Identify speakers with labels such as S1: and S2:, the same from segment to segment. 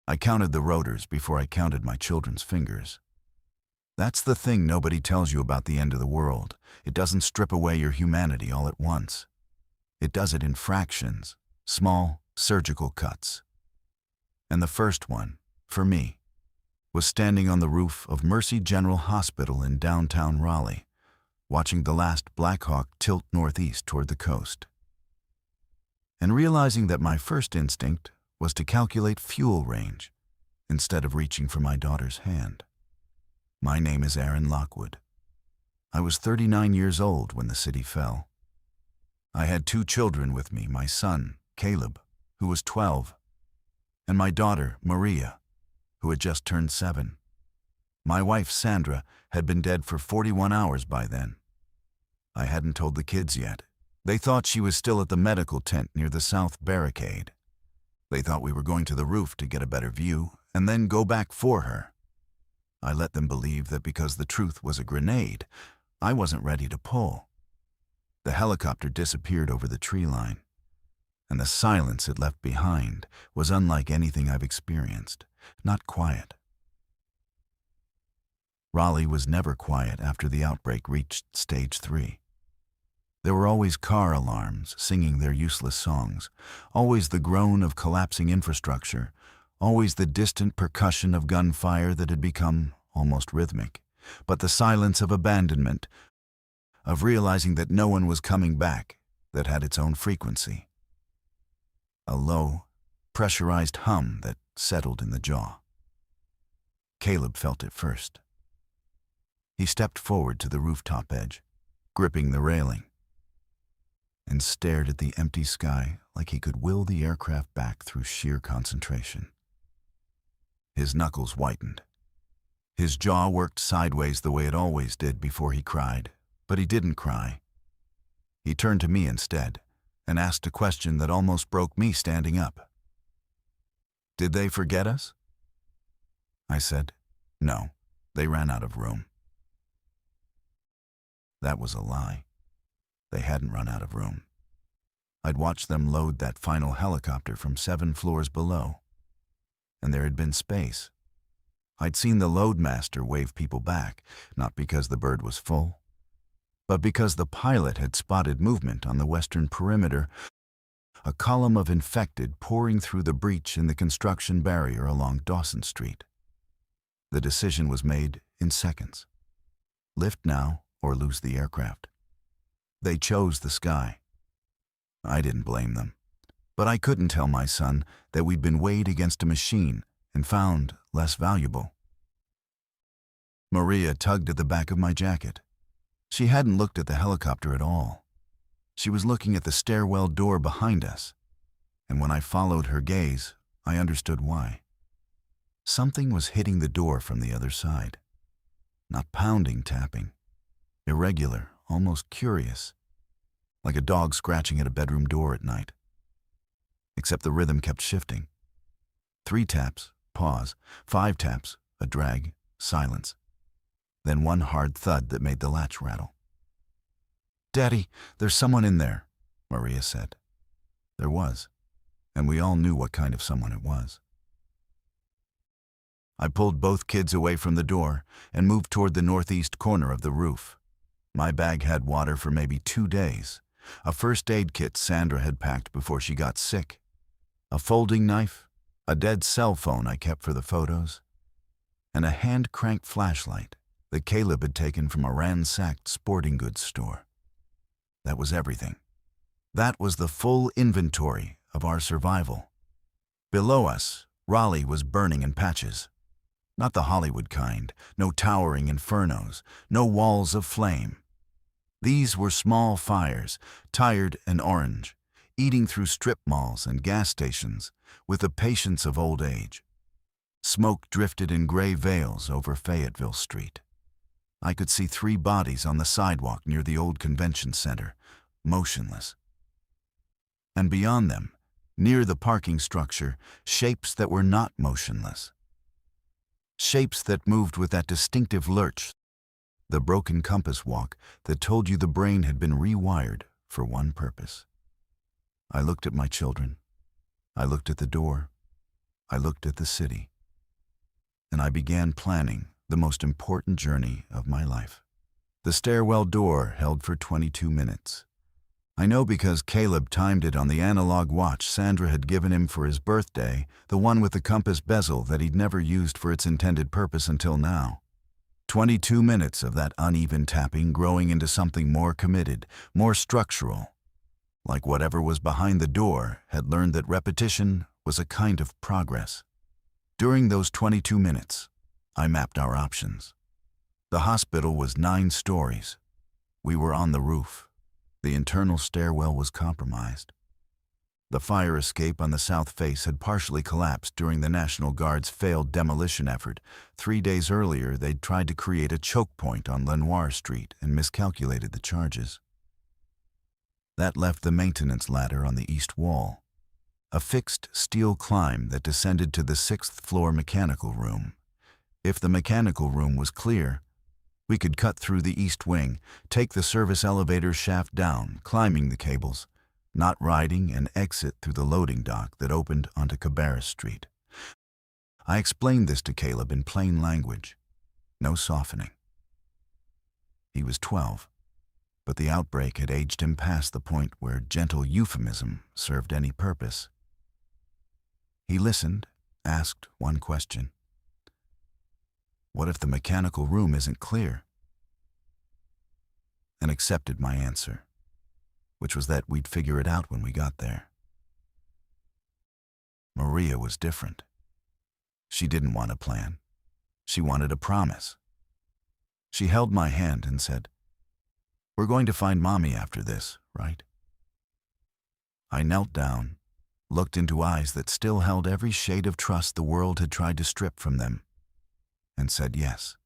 S1: I counted the rotors before I counted my children's fingers. That's the thing nobody tells you about the end of the world. It doesn't strip away your humanity all at once. It does it in fractions, small, surgical cuts. And the first one, for me, was standing on the roof of Mercy General Hospital in downtown Raleigh, watching the last Black Hawk tilt northeast toward the coast. And realizing that my first instinct was to calculate fuel range instead of reaching for my daughter's hand. My name is Aaron Lockwood. I was 39 years old when the city fell. I had 2 children with me, my son, Caleb, who was 12, and my daughter, Maria, who had just turned 7. My wife, Sandra, had been dead for 41 hours by then. I hadn't told the kids yet. They thought she was still at the medical tent near the south barricade. They thought we were going to the roof to get a better view and then go back for her. I let them believe that because the truth was a grenade, I wasn't ready to pull. The helicopter disappeared over the tree line, and the silence it left behind was unlike anything I've experienced. Not quiet. Raleigh was never quiet after the outbreak reached stage 3. There were always car alarms singing their useless songs, always the groan of collapsing infrastructure, always the distant percussion of gunfire that had become almost rhythmic, but the silence of abandonment, of realizing that no one was coming back, that had its own frequency. A low, pressurized hum that settled in the jaw. Caleb felt it first. He stepped forward to the rooftop edge, gripping the railing, and stared at the empty sky like he could will the aircraft back through sheer concentration. His knuckles whitened. His jaw worked sideways the way it always did before he cried, but he didn't cry. He turned to me instead and asked a question that almost broke me standing up. "Did they forget us?" I said, "No, they ran out of room." That was a lie. They hadn't run out of room. I'd watched them load that final helicopter from 7 floors below, and there had been space. I'd seen the loadmaster wave people back, not because the bird was full, but because the pilot had spotted movement on the western perimeter, a column of infected pouring through the breach in the construction barrier along Dawson Street. The decision was made in seconds. Lift now or lose the aircraft. They chose the sky. I didn't blame them, but I couldn't tell my son that we'd been weighed against a machine and found less valuable. Maria tugged at the back of my jacket. She hadn't looked at the helicopter at all. She was looking at the stairwell door behind us, and when I followed her gaze, I understood why. Something was hitting the door from the other side. Not pounding, tapping. Irregular, almost curious, like a dog scratching at a bedroom door at night. Except the rhythm kept shifting. 3 taps, pause, 5 taps, a drag, silence. Then one hard thud that made the latch rattle. "Daddy, there's someone in there," Maria said. There was, and we all knew what kind of someone it was. I pulled both kids away from the door and moved toward the northeast corner of the roof. My bag had water for maybe 2 days, a first aid kit Sandra had packed before she got sick, a folding knife, a dead cell phone I kept for the photos, and a hand-cranked flashlight that Caleb had taken from a ransacked sporting goods store. That was everything. That was the full inventory of our survival. Below us, Raleigh was burning in patches. Not the Hollywood kind, no towering infernos, no walls of flame. These were small fires, tired and orange, eating through strip malls and gas stations with the patience of old age. Smoke drifted in gray veils over Fayetteville Street. I could see 3 bodies on the sidewalk near the old convention center, motionless. And beyond them, near the parking structure, shapes that were not motionless. Shapes that moved with that distinctive lurch, the broken compass walk that told you the brain had been rewired for one purpose. I looked at my children. I looked at the door. I looked at the city, and I began planning the most important journey of my life. The stairwell door held for 22 minutes. I know because Caleb timed it on the analog watch Sandra had given him for his birthday, the one with the compass bezel that he'd never used for its intended purpose until now. 22 minutes of that uneven tapping growing into something more committed, more structural. Like whatever was behind the door had learned that repetition was a kind of progress. During those 22 minutes, I mapped our options. The hospital was 9 stories. We were on the roof. The internal stairwell was compromised. The fire escape on the south face had partially collapsed during the National Guard's failed demolition effort. 3 days earlier, they'd tried to create a choke point on Lenoir Street and miscalculated the charges. That left the maintenance ladder on the east wall, a fixed steel climb that descended to the 6th floor mechanical room. If the mechanical room was clear, we could cut through the east wing, take the service elevator shaft down, climbing the cables, not riding, and exit through the loading dock that opened onto Cabarrus Street. I explained this to Caleb in plain language. No softening. He was 12, but the outbreak had aged him past the point where gentle euphemism served any purpose. He listened, asked one question. What if the mechanical room isn't clear? And accepted my answer, which was that we'd figure it out when we got there. Maria was different. She didn't want a plan. She wanted a promise. She held my hand and said, "We're going to find Mommy after this, right?" I knelt down, looked into eyes that still held every shade of trust the world had tried to strip from them, and said yes.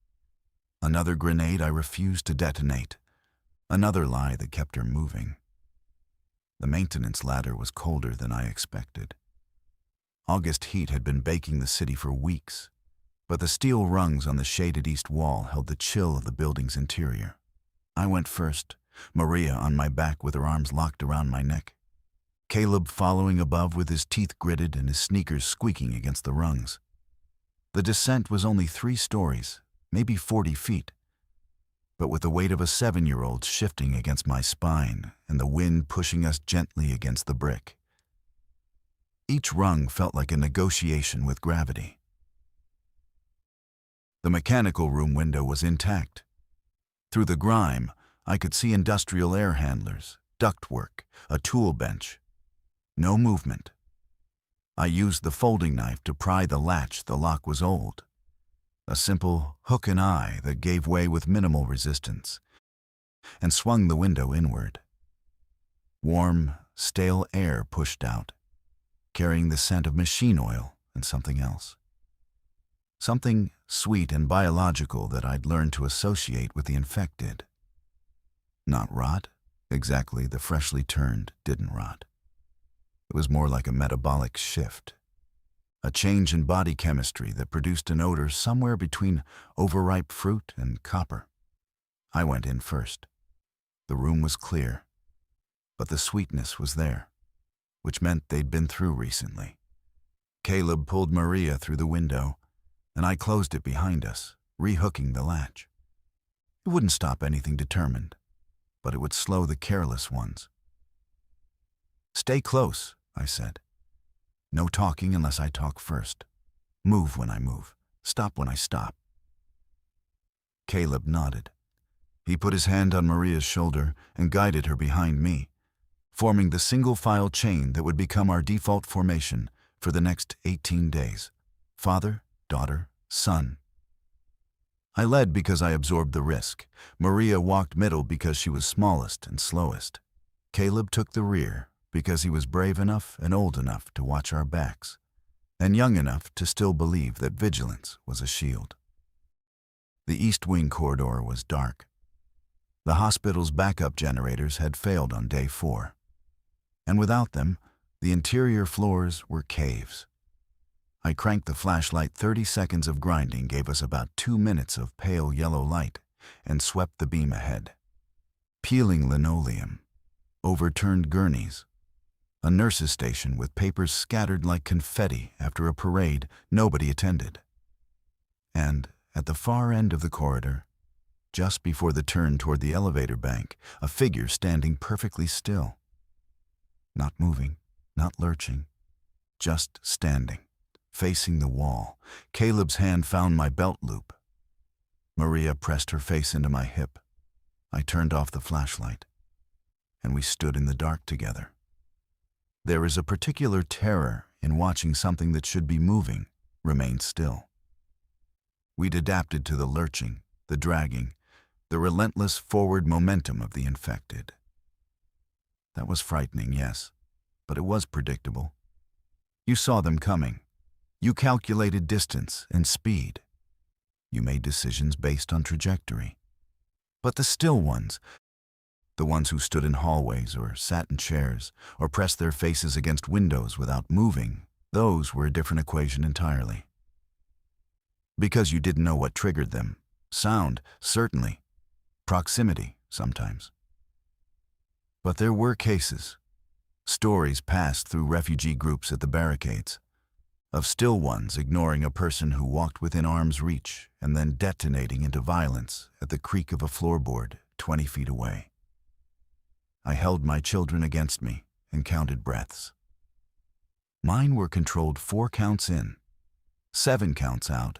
S1: Another grenade I refused to detonate. Another lie that kept her moving. The maintenance ladder was colder than I expected. August heat had been baking the city for weeks, but the steel rungs on the shaded east wall held the chill of the building's interior. I went first, Maria on my back with her arms locked around my neck. Caleb following above with his teeth gritted and his sneakers squeaking against the rungs. The descent was only 3 stories, maybe 40 feet, but with the weight of a 7-year-old shifting against my spine and the wind pushing us gently against the brick. Each rung felt like a negotiation with gravity. The mechanical room window was intact. Through the grime, I could see industrial air handlers, ductwork, a tool bench. No movement. I used the folding knife to pry the latch. The lock was old. A simple hook and eye that gave way with minimal resistance, and swung the window inward. Warm, stale air pushed out, carrying the scent of machine oil and something else. Something sweet and biological that I'd learned to associate with the infected. Not rot. Exactly, the freshly turned didn't rot. It was more like a metabolic shift, a change in body chemistry that produced an odor somewhere between overripe fruit and copper. I went in first. The room was clear, but the sweetness was there, which meant they'd been through recently. Caleb pulled Maria through the window, and I closed it behind us, rehooking the latch. It wouldn't stop anything determined, but it would slow the careless ones. "Stay close," I said. "No talking unless I talk first. Move when I move. Stop when I stop." Caleb nodded. He put his hand on Maria's shoulder and guided her behind me, forming the single-file chain that would become our default formation for the next 18 days. Father, daughter, son. I led because I absorbed the risk. Maria walked middle because she was smallest and slowest. Caleb took the rear because he was brave enough and old enough to watch our backs, and young enough to still believe that vigilance was a shield. The East Wing corridor was dark. The hospital's backup generators had failed on day 4, and without them, the interior floors were caves. I cranked the flashlight. 30 seconds of grinding gave us about 2 minutes of pale yellow light and swept the beam ahead. Peeling linoleum, overturned gurneys, A nurse's station with papers scattered like confetti after a parade nobody attended. And, at the far end of the corridor, just before the turn toward the elevator bank, a figure standing perfectly still. Not moving, not lurching, just standing, facing the wall. Caleb's hand found my belt loop. Maria pressed her face into my hip. I turned off the flashlight, and we stood in the dark together. There is a particular terror in watching something that should be moving remain still. We'd adapted to the lurching, the dragging, the relentless forward momentum of the infected. That was frightening, yes, but it was predictable. You saw them coming. You calculated distance and speed. You made decisions based on trajectory. But the still ones, the ones who stood in hallways or sat in chairs or pressed their faces against windows without moving, those were a different equation entirely. Because you didn't know what triggered them. Sound, certainly. Proximity, sometimes. But there were cases. Stories passed through refugee groups at the barricades, of still ones ignoring a person who walked within arm's reach and then detonating into violence at the creak of a floorboard 20 feet away. I held my children against me and counted breaths. Mine were controlled 4 counts in, 7 counts out,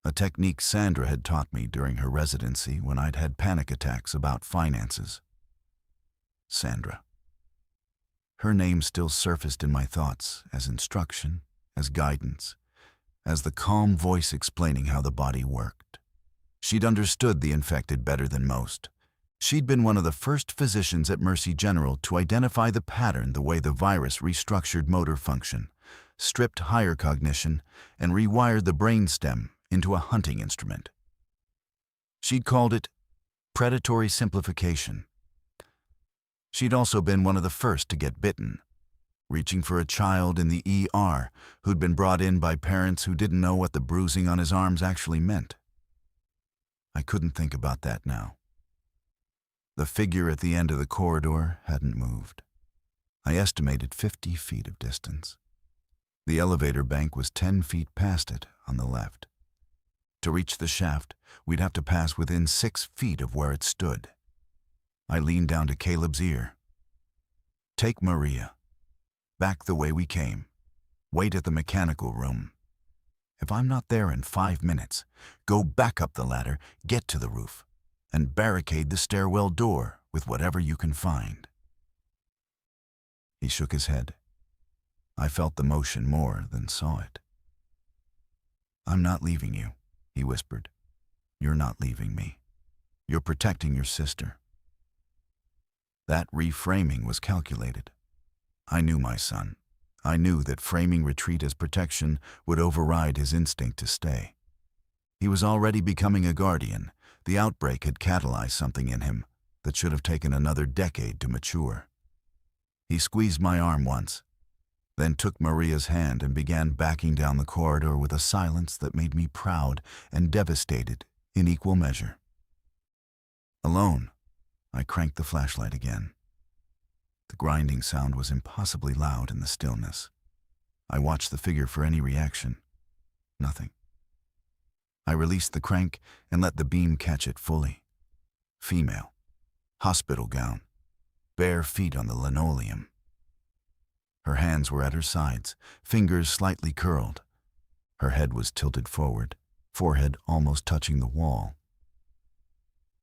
S1: a technique Sandra had taught me during her residency when I'd had panic attacks about finances. Sandra. Her name still surfaced in my thoughts as instruction, as guidance, as the calm voice explaining how the body worked. She'd understood the infected better than most. She'd been one of the first physicians at Mercy General to identify the pattern the way the virus restructured motor function, stripped higher cognition, and rewired the brainstem into a hunting instrument. She'd called it predatory simplification. She'd also been one of the first to get bitten, reaching for a child in the ER who'd been brought in by parents who didn't know what the bruising on his arms actually meant. I couldn't think about that now. The figure at the end of the corridor hadn't moved. I estimated 50 feet of distance. The elevator bank was 10 feet past it on the left. To reach the shaft, we'd have to pass within 6 feet of where it stood. I leaned down to Caleb's ear. Take Maria. Back the way we came. Wait at the mechanical room. If I'm not there in 5 minutes, go back up the ladder, get to the roof, and barricade the stairwell door with whatever you can find. He shook his head. I felt the motion more than saw it. I'm not leaving you, he whispered. You're not leaving me. You're protecting your sister. That reframing was calculated. I knew my son. I knew that framing retreat as protection would override his instinct to stay. He was already becoming a guardian. The outbreak had catalyzed something in him that should have taken another decade to mature. He squeezed my arm once, then took Maria's hand and began backing down the corridor with a silence that made me proud and devastated in equal measure. Alone, I cranked the flashlight again. The grinding sound was impossibly loud in the stillness. I watched the figure for any reaction. Nothing. I released the crank and let the beam catch it fully. Female. Hospital gown. Bare feet on the linoleum. Her hands were at her sides, fingers slightly curled. Her head was tilted forward, forehead almost touching the wall.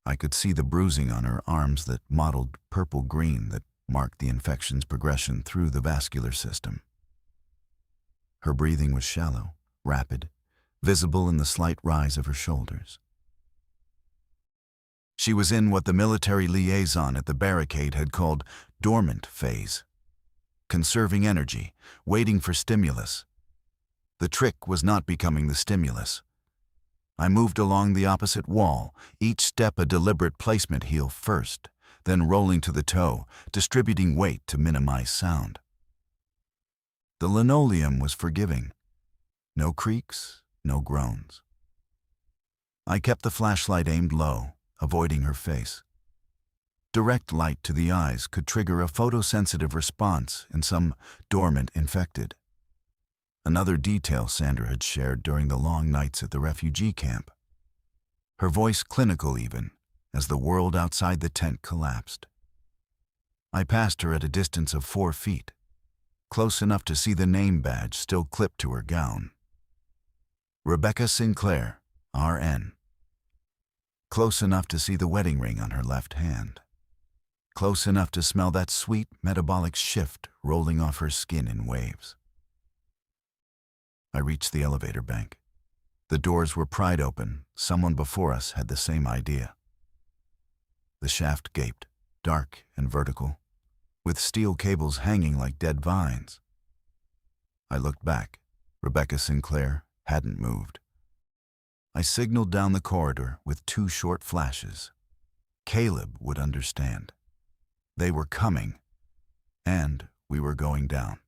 S1: I could see the bruising on her arms that mottled purple-green that marked the infection's progression through the vascular system. Her breathing was shallow, rapid, visible in the slight rise of her shoulders. She was in what the military liaison at the barricade had called dormant phase, conserving energy, waiting for stimulus. The trick was not becoming the stimulus. I moved along the opposite wall, each step a deliberate placement heel first, then rolling to the toe, distributing weight to minimize sound. The linoleum was forgiving. No creaks, no groans. I kept the flashlight aimed low, avoiding her face. Direct light to the eyes could trigger a photosensitive response in some dormant infected. Another detail Sandra had shared during the long nights at the refugee camp. Her voice clinical even, as the world outside the tent collapsed. I passed her at a distance of 4 feet, close enough to see the name badge still clipped to her gown. Rebecca Sinclair, RN. Close enough to see the wedding ring on her left hand. Close enough to smell that sweet metabolic shift rolling off her skin in waves. I reached the elevator bank. The doors were pried open. Someone before us had the same idea. The shaft gaped, dark and vertical, with steel cables hanging like dead vines. I looked back. Rebecca Sinclair hadn't moved. I signaled down the corridor with 2 short flashes. Caleb would understand. They were coming, and we were going down.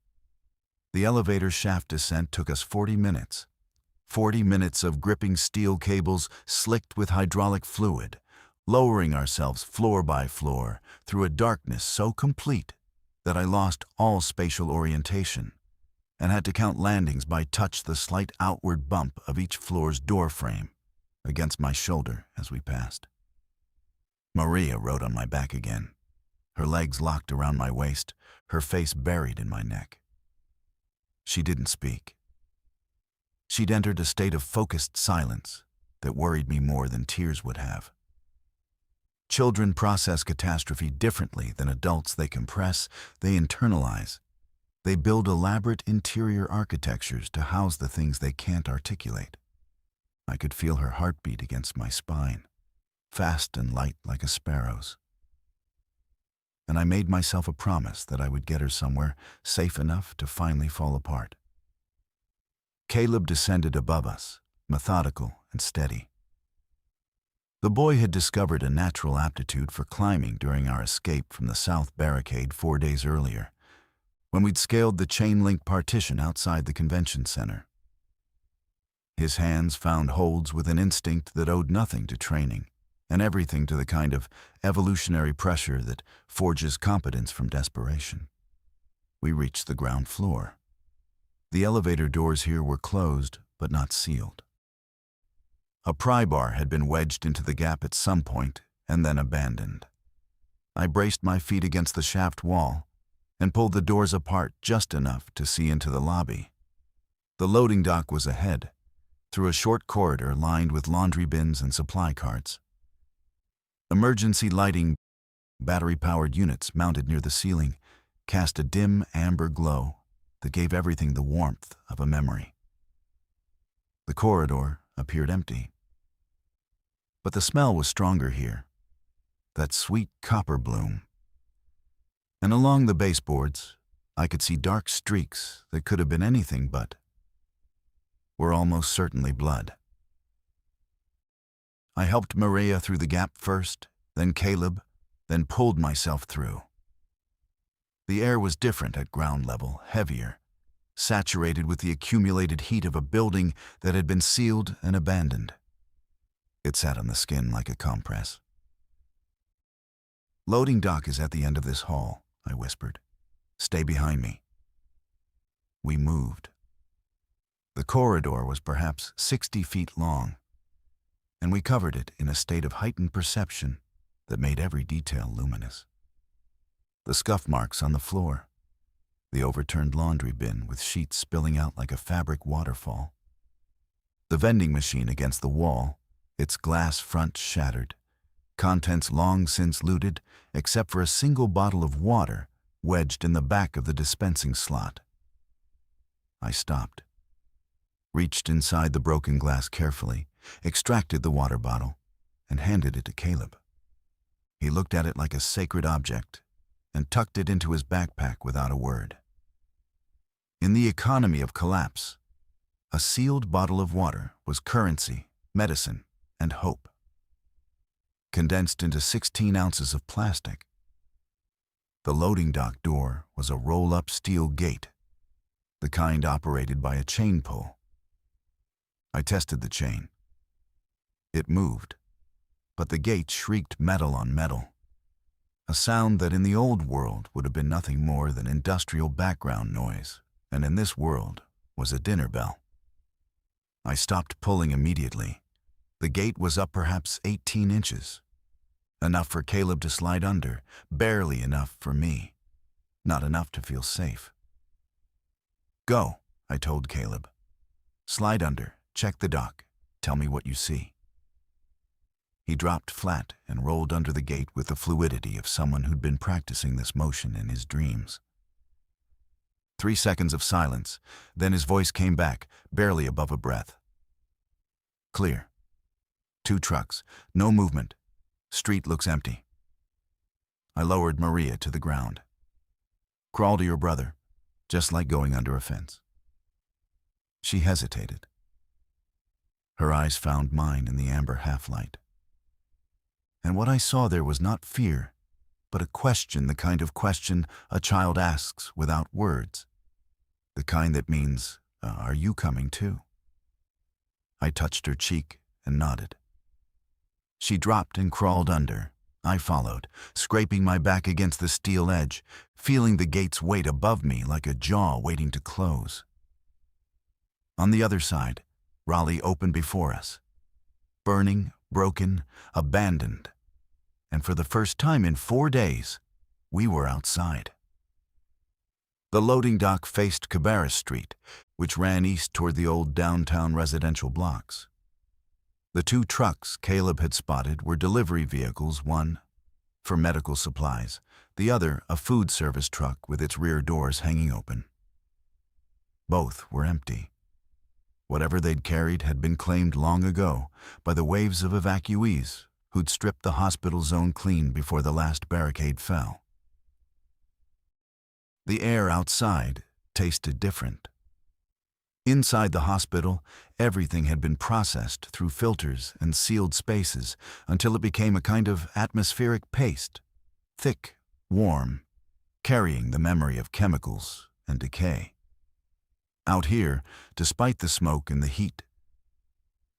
S1: The elevator shaft descent took us 40 minutes. 40 minutes of gripping steel cables slicked with hydraulic fluid, lowering ourselves floor by floor through a darkness so complete that I lost all spatial orientation and had to count landings by touch the slight outward bump of each floor's door frame against my shoulder as we passed. Maria rode on my back again, her legs locked around my waist, her face buried in my neck. She didn't speak. She'd entered a state of focused silence that worried me more than tears would have. Children process catastrophe differently than adults. They compress, they internalize. They build elaborate interior architectures to house the things they can't articulate. I could feel her heartbeat against my spine, fast and light like a sparrow's. And I made myself a promise that I would get her somewhere safe enough to finally fall apart. Caleb descended above us, methodical and steady. The boy had discovered a natural aptitude for climbing during our escape from the South Barricade 4 days earlier, when we'd scaled the chain-link partition outside the convention center. His hands found holds with an instinct that owed nothing to training, and everything to the kind of evolutionary pressure that forges competence from desperation. We reached the ground floor. The elevator doors here were closed, but not sealed. A pry bar had been wedged into the gap at some point and then abandoned. I braced my feet against the shaft wall and pulled the doors apart just enough to see into the lobby. The loading dock was ahead, through a short corridor lined with laundry bins and supply carts. Emergency lighting, battery-powered units mounted near the ceiling, cast a dim amber glow that gave everything the warmth of a memory. The corridor appeared empty. But the smell was stronger here, that sweet copper bloom. And along the baseboards, I could see dark streaks that could have been anything but were almost certainly blood. I helped Maria through the gap first, then Caleb, then pulled myself through. The air was different at ground level, heavier, saturated with the accumulated heat of a building that had been sealed and abandoned. It sat on the skin like a compress. "Loading dock is at the end of this hall," I whispered. "Stay behind me." We moved. The corridor was perhaps 60 feet long, and we covered it in a state of heightened perception that made every detail luminous. The scuff marks on the floor, the overturned laundry bin with sheets spilling out like a fabric waterfall, the vending machine against the wall, its glass front shattered, contents long since looted except for a single bottle of water wedged in the back of the dispensing slot. I stopped, reached inside the broken glass carefully, extracted the water bottle, and handed it to Caleb. He looked at it like a sacred object and tucked it into his backpack without a word. In the economy of collapse, a sealed bottle of water was currency, medicine, and hope, condensed into 16 ounces of plastic. The loading dock door was a roll-up steel gate, the kind operated by a chain pull. I tested the chain. It moved, but the gate shrieked metal on metal. a sound that in the old world would have been nothing more than industrial background noise, and in this world was a dinner bell. I stopped pulling immediately. The gate was up perhaps 18 inches. Enough for Caleb to slide under, barely enough for me. Not enough to feel safe. "Go," I told Caleb. "Slide under, check the dock, tell me what you see." He dropped flat and rolled under the gate with the fluidity of someone who'd been practicing this motion in his dreams. 3 seconds of silence, then his voice came back, barely above a breath. "Clear. 2 trucks, no movement. Street looks empty." I lowered Maria to the ground. "Crawl to your brother, just like going under a fence." She hesitated. Her eyes found mine in the amber half-light. And what I saw there was not fear, but a question, the kind of question a child asks without words. The kind that means, "Are you coming too?" I touched her cheek and nodded. She dropped and crawled under. I followed, scraping my back against the steel edge, feeling the gate's weight above me like a jaw waiting to close. On the other side, Raleigh opened before us. Burning, broken, abandoned. And for the first time in 4 days, we were outside. The loading dock faced Cabarrus Street, which ran east toward the old downtown residential blocks. The 2 trucks Caleb had spotted were delivery vehicles, one for medical supplies, the other a food service truck with its rear doors hanging open. Both were empty. Whatever they'd carried had been claimed long ago by the waves of evacuees who'd stripped the hospital zone clean before the last barricade fell. The air outside tasted different. Inside the hospital, everything had been processed through filters and sealed spaces until it became a kind of atmospheric paste, thick, warm, carrying the memory of chemicals and decay. Out here, despite the smoke and the heat,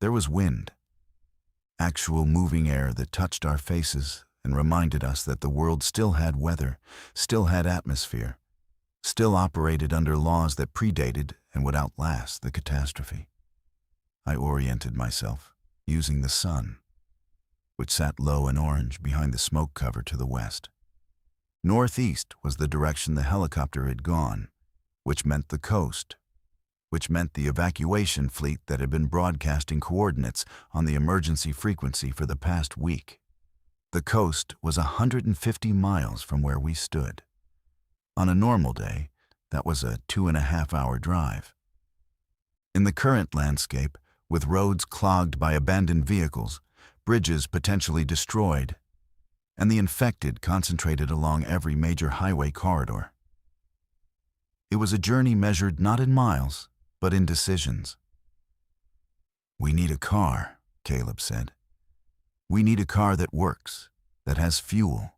S1: there was wind, actual moving air that touched our faces and reminded us that the world still had weather, still had atmosphere, still operated under laws that predated and would outlast the catastrophe. I oriented myself, using the sun, which sat low and orange behind the smoke cover to the west. Northeast was the direction the helicopter had gone, which meant the coast, which meant the evacuation fleet that had been broadcasting coordinates on the emergency frequency for the past week. The coast was 150 miles from where we stood. On a normal day, that was a 2.5-hour drive. In the current landscape, with roads clogged by abandoned vehicles, bridges potentially destroyed, and the infected concentrated along every major highway corridor. It was a journey measured not in miles, but in decisions. "We need a car," Caleb said. "We need a car that works, that has fuel,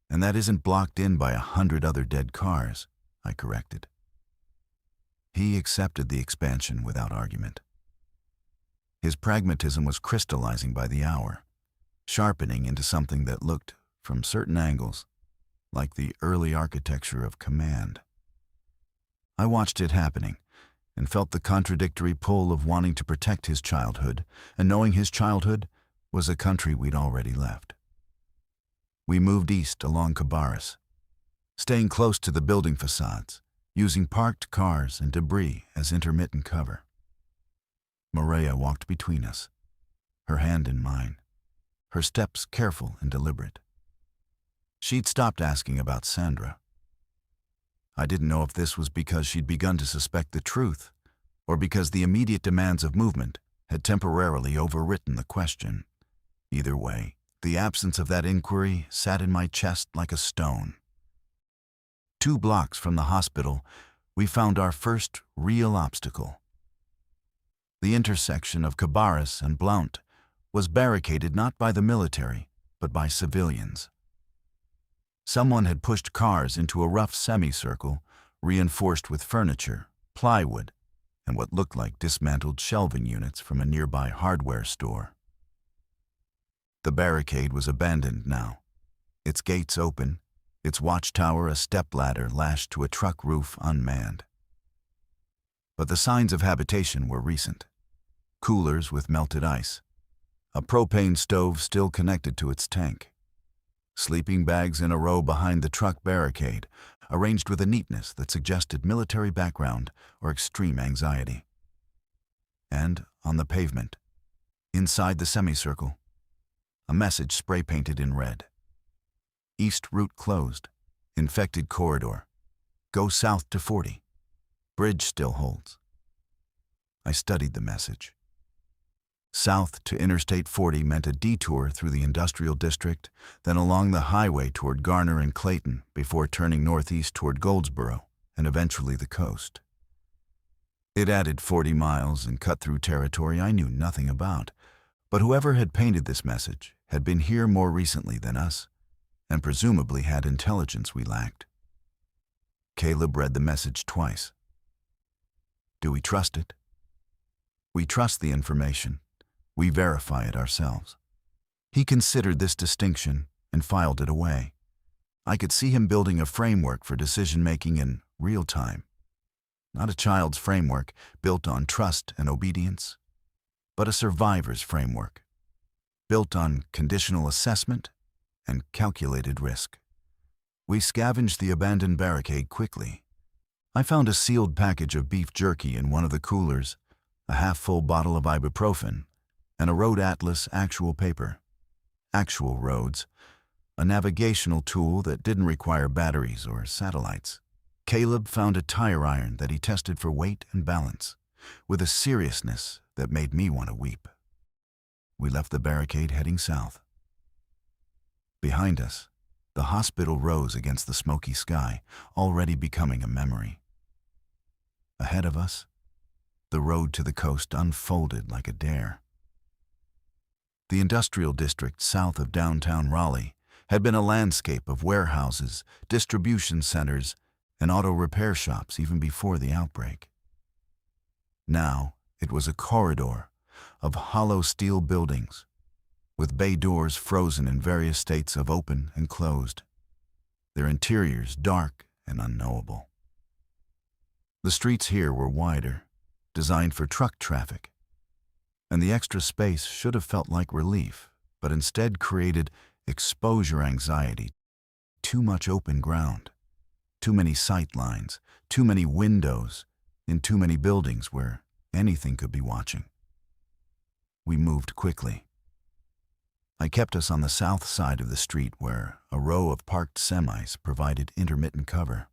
S1: and that isn't blocked in by 100 other dead cars," I corrected. He accepted the expansion without argument. His pragmatism was crystallizing by the hour, sharpening into something that looked, from certain angles, like the early architecture of command. I watched it happening, and felt the contradictory pull of wanting to protect his childhood and knowing his childhood was a country we'd already left. We moved east along Cabarrus, staying close to the building facades, using parked cars and debris as intermittent cover. Maria walked between us, her hand in mine, her steps careful and deliberate. She'd stopped asking about Sandra. I didn't know if this was because she'd begun to suspect the truth, or because the immediate demands of movement had temporarily overwritten the question. Either way, the absence of that inquiry sat in my chest like a stone. 2 blocks from the hospital, we found our first real obstacle. The intersection of Cabarrus and Blount was barricaded not by the military, but by civilians. Someone had pushed cars into a rough semicircle, reinforced with furniture, plywood, and what looked like dismantled shelving units from a nearby hardware store. The barricade was abandoned now, its gates open, its watchtower a stepladder lashed to a truck roof unmanned. But the signs of habitation were recent. Coolers with melted ice, a propane stove still connected to its tank, sleeping bags in a row behind the truck barricade, arranged with a neatness that suggested military background or extreme anxiety. And on the pavement, inside the semicircle, a message spray-painted in red. East route closed. Infected corridor. Go south to 40. Bridge still holds. I studied the message. South to Interstate 40 meant a detour through the industrial district, then along the highway toward Garner and Clayton before turning northeast toward Goldsboro and eventually the coast. It added 40 miles and cut through territory I knew nothing about, but whoever had painted this message had been here more recently than us, and presumably had intelligence we lacked. Caleb read the message twice. Do we trust it? We trust the information. We verify it ourselves. He considered this distinction and filed it away. I could see him building a framework for decision-making in real time. Not a child's framework built on trust and obedience, but a survivor's framework, built on conditional assessment and calculated risk. We scavenged the abandoned barricade quickly. I found a sealed package of beef jerky in one of the coolers, a half-full bottle of ibuprofen, and a road atlas actual paper. Actual roads, a navigational tool that didn't require batteries or satellites. Caleb found a tire iron that he tested for weight and balance, with a seriousness that made me want to weep. We left the barricade heading south. Behind us, the hospital rose against the smoky sky, already becoming a memory. Ahead of us, the road to the coast unfolded like a dare. The industrial district south of downtown Raleigh had been a landscape of warehouses, distribution centers, and auto repair shops even before the outbreak. Now it was a corridor of hollow steel buildings, with bay doors frozen in various states of open and closed, their interiors dark and unknowable. The streets here were wider, designed for truck traffic, and the extra space should have felt like relief, but instead created exposure anxiety. Too much open ground, too many sight lines, too many windows, in too many buildings where anything could be watching. We moved quickly. I kept us on the south side of the street where a row of parked semis provided intermittent cover,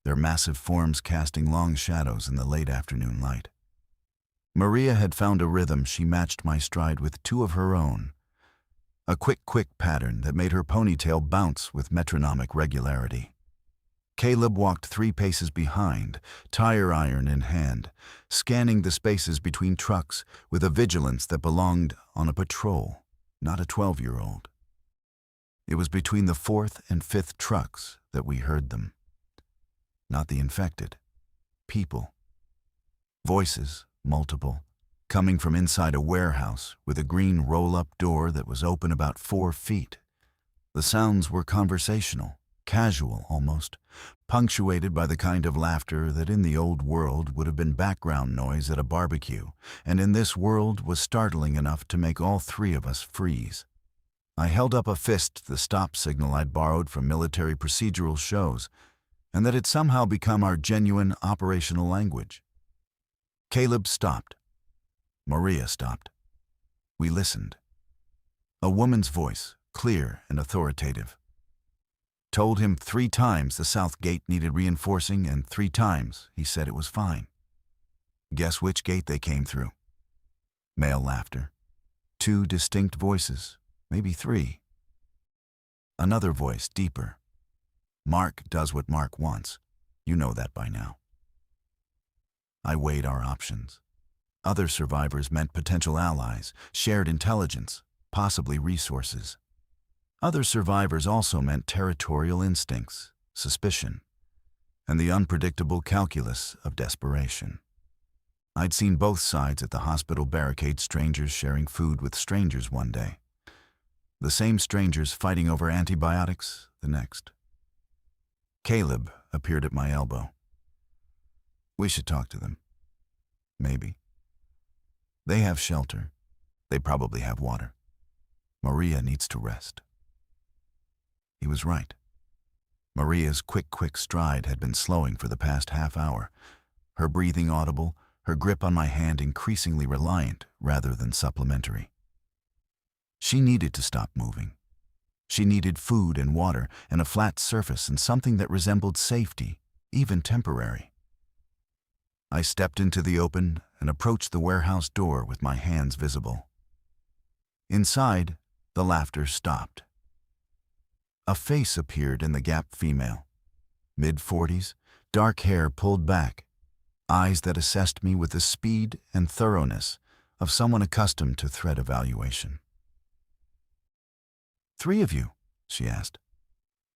S1: their massive forms casting long shadows in the late afternoon light. Maria had found a rhythm she matched my stride with two of her own, a quick pattern that made her ponytail bounce with metronomic regularity. Caleb walked 3 paces behind, tire iron in hand, scanning the spaces between trucks with a vigilance that belonged on a patrol, not a 12-year-old. It was between the 4th and 5th trucks that we heard them. Not the infected. People. Voices, multiple, coming from inside a warehouse with a green roll-up door that was open about 4 feet. The sounds were conversational, casual almost, punctuated by the kind of laughter that in the old world would have been background noise at a barbecue, and in this world was startling enough to make all 3 of us freeze. I held up a fist to the stop signal I'd borrowed from military procedural shows, and that had somehow become our genuine operational language. Caleb stopped. Maria stopped. We listened. A woman's voice, clear and authoritative, told him 3 times the south gate needed reinforcing, and 3 times he said it was fine. Guess which gate they came through? Male laughter. 2 distinct voices, maybe 3. Another voice, deeper. Mark does what Mark wants. You know that by now. I weighed our options. Other survivors meant potential allies, shared intelligence, possibly resources. Other survivors also meant territorial instincts, suspicion, and the unpredictable calculus of desperation. I'd seen both sides at the hospital barricade, strangers sharing food with strangers one day. The same strangers fighting over antibiotics the next. Caleb appeared at my elbow. We should talk to them. Maybe. They have shelter. They probably have water. Maria needs to rest. He was right. Maria's quick stride had been slowing for the past half hour, her breathing audible, her grip on my hand increasingly reliant rather than supplementary. She needed to stop moving. She needed food and water and a flat surface and something that resembled safety, even temporary. I stepped into the open and approached the warehouse door with my hands visible. Inside, the laughter stopped. A face appeared in the gap female. Mid-40s, dark hair pulled back, eyes that assessed me with the speed and thoroughness of someone accustomed to threat evaluation. "3 of you," she asked.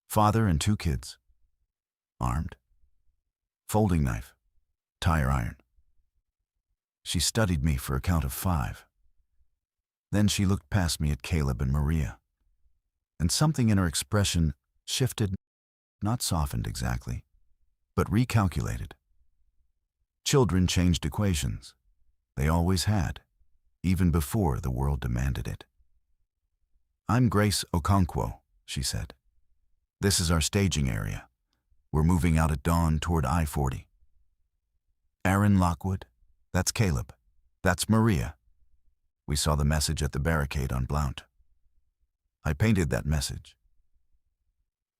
S1: "Father and 2 kids. Armed? Folding knife, tire iron." She studied me for a count of 5. Then she looked past me at Caleb and Maria, and something in her expression shifted, not softened exactly, but recalculated. Children changed equations. They always had, even before the world demanded it. "I'm Grace Okonkwo," she said. "This is our staging area. We're moving out at dawn toward I-40. Aaron Lockwood, that's Caleb. That's Maria. We saw the message at the barricade on Blount. I painted that message."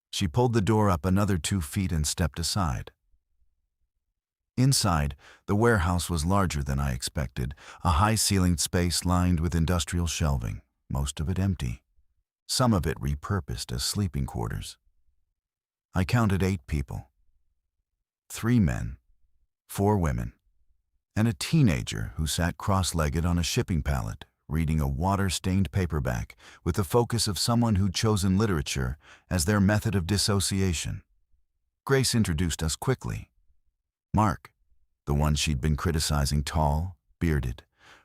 S1: She pulled the door up another 2 feet and stepped aside. Inside, the warehouse was larger than I expected, a high-ceilinged space lined with industrial shelving, most of it empty, some of it repurposed as sleeping quarters. I counted 8 people. 3 men, 4 women, and a teenager who sat cross-legged on a shipping pallet, reading a water-stained paperback with the focus of someone who'd chosen literature as their method of dissociation. Grace introduced us quickly. Mark, the one she'd been criticizing, tall, bearded,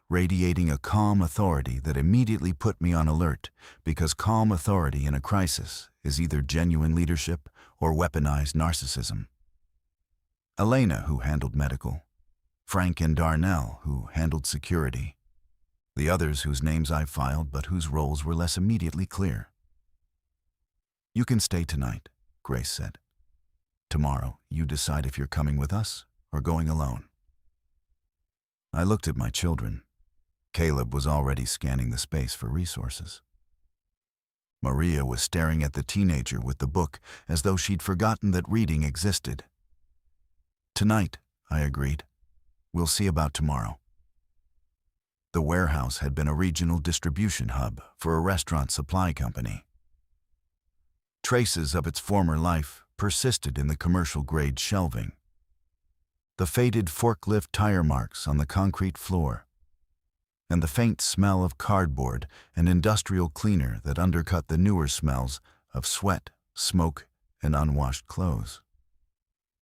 S1: radiating a calm authority that immediately put me on alert, because calm authority in a crisis is either genuine leadership or weaponized narcissism. Elena, who handled medical. Frank and Darnell, who handled security. The others whose names I filed but whose roles were less immediately clear. "You can stay tonight," Grace said. "Tomorrow, you decide if you're coming with us or going alone." I looked at my children. Caleb was already scanning the space for resources. Maria was staring at the teenager with the book as though she'd forgotten that reading existed. "Tonight," I agreed. "We'll see about tomorrow." The warehouse had been a regional distribution hub for a restaurant supply company. Traces of its former life persisted in the commercial-grade shelving. The faded forklift tire marks on the concrete floor, and the faint smell of cardboard and industrial cleaner that undercut the newer smells of sweat, smoke, and unwashed clothes.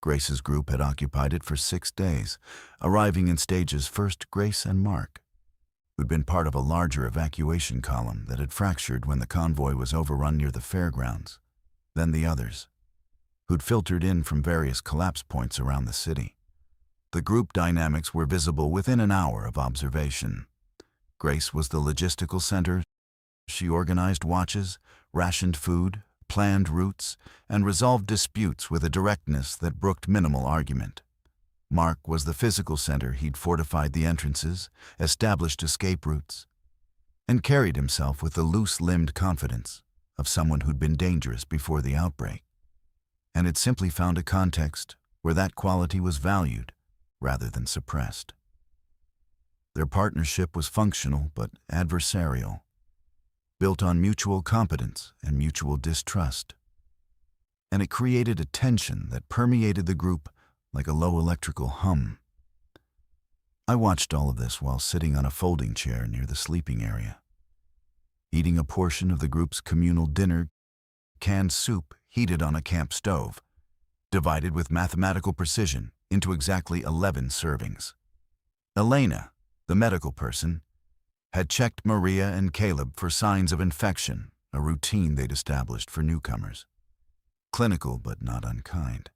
S1: Grace's group had occupied it for 6 days, arriving in stages first Grace and Mark, who'd been part of a larger evacuation column that had fractured when the convoy was overrun near the fairgrounds, then the others, who'd filtered in from various collapse points around the city. The group dynamics were visible within an hour of observation. Grace was the logistical center. She organized watches, rationed food, planned routes, and resolved disputes with a directness that brooked minimal argument. Mark was the physical center. He'd fortified the entrances, established escape routes, and carried himself with the loose-limbed confidence of someone who'd been dangerous before the outbreak, and had simply found a context where that quality was valued rather than suppressed. Their partnership was functional but adversarial, built on mutual competence and mutual distrust, and it created a tension that permeated the group like a low electrical hum. I watched all of this while sitting on a folding chair near the sleeping area, eating a portion of the group's communal dinner, canned soup heated on a camp stove, divided with mathematical precision into exactly 11 servings. Elena, the medical person, had checked Maria and Caleb for signs of infection a routine they'd established for newcomers. Clinical but not unkind.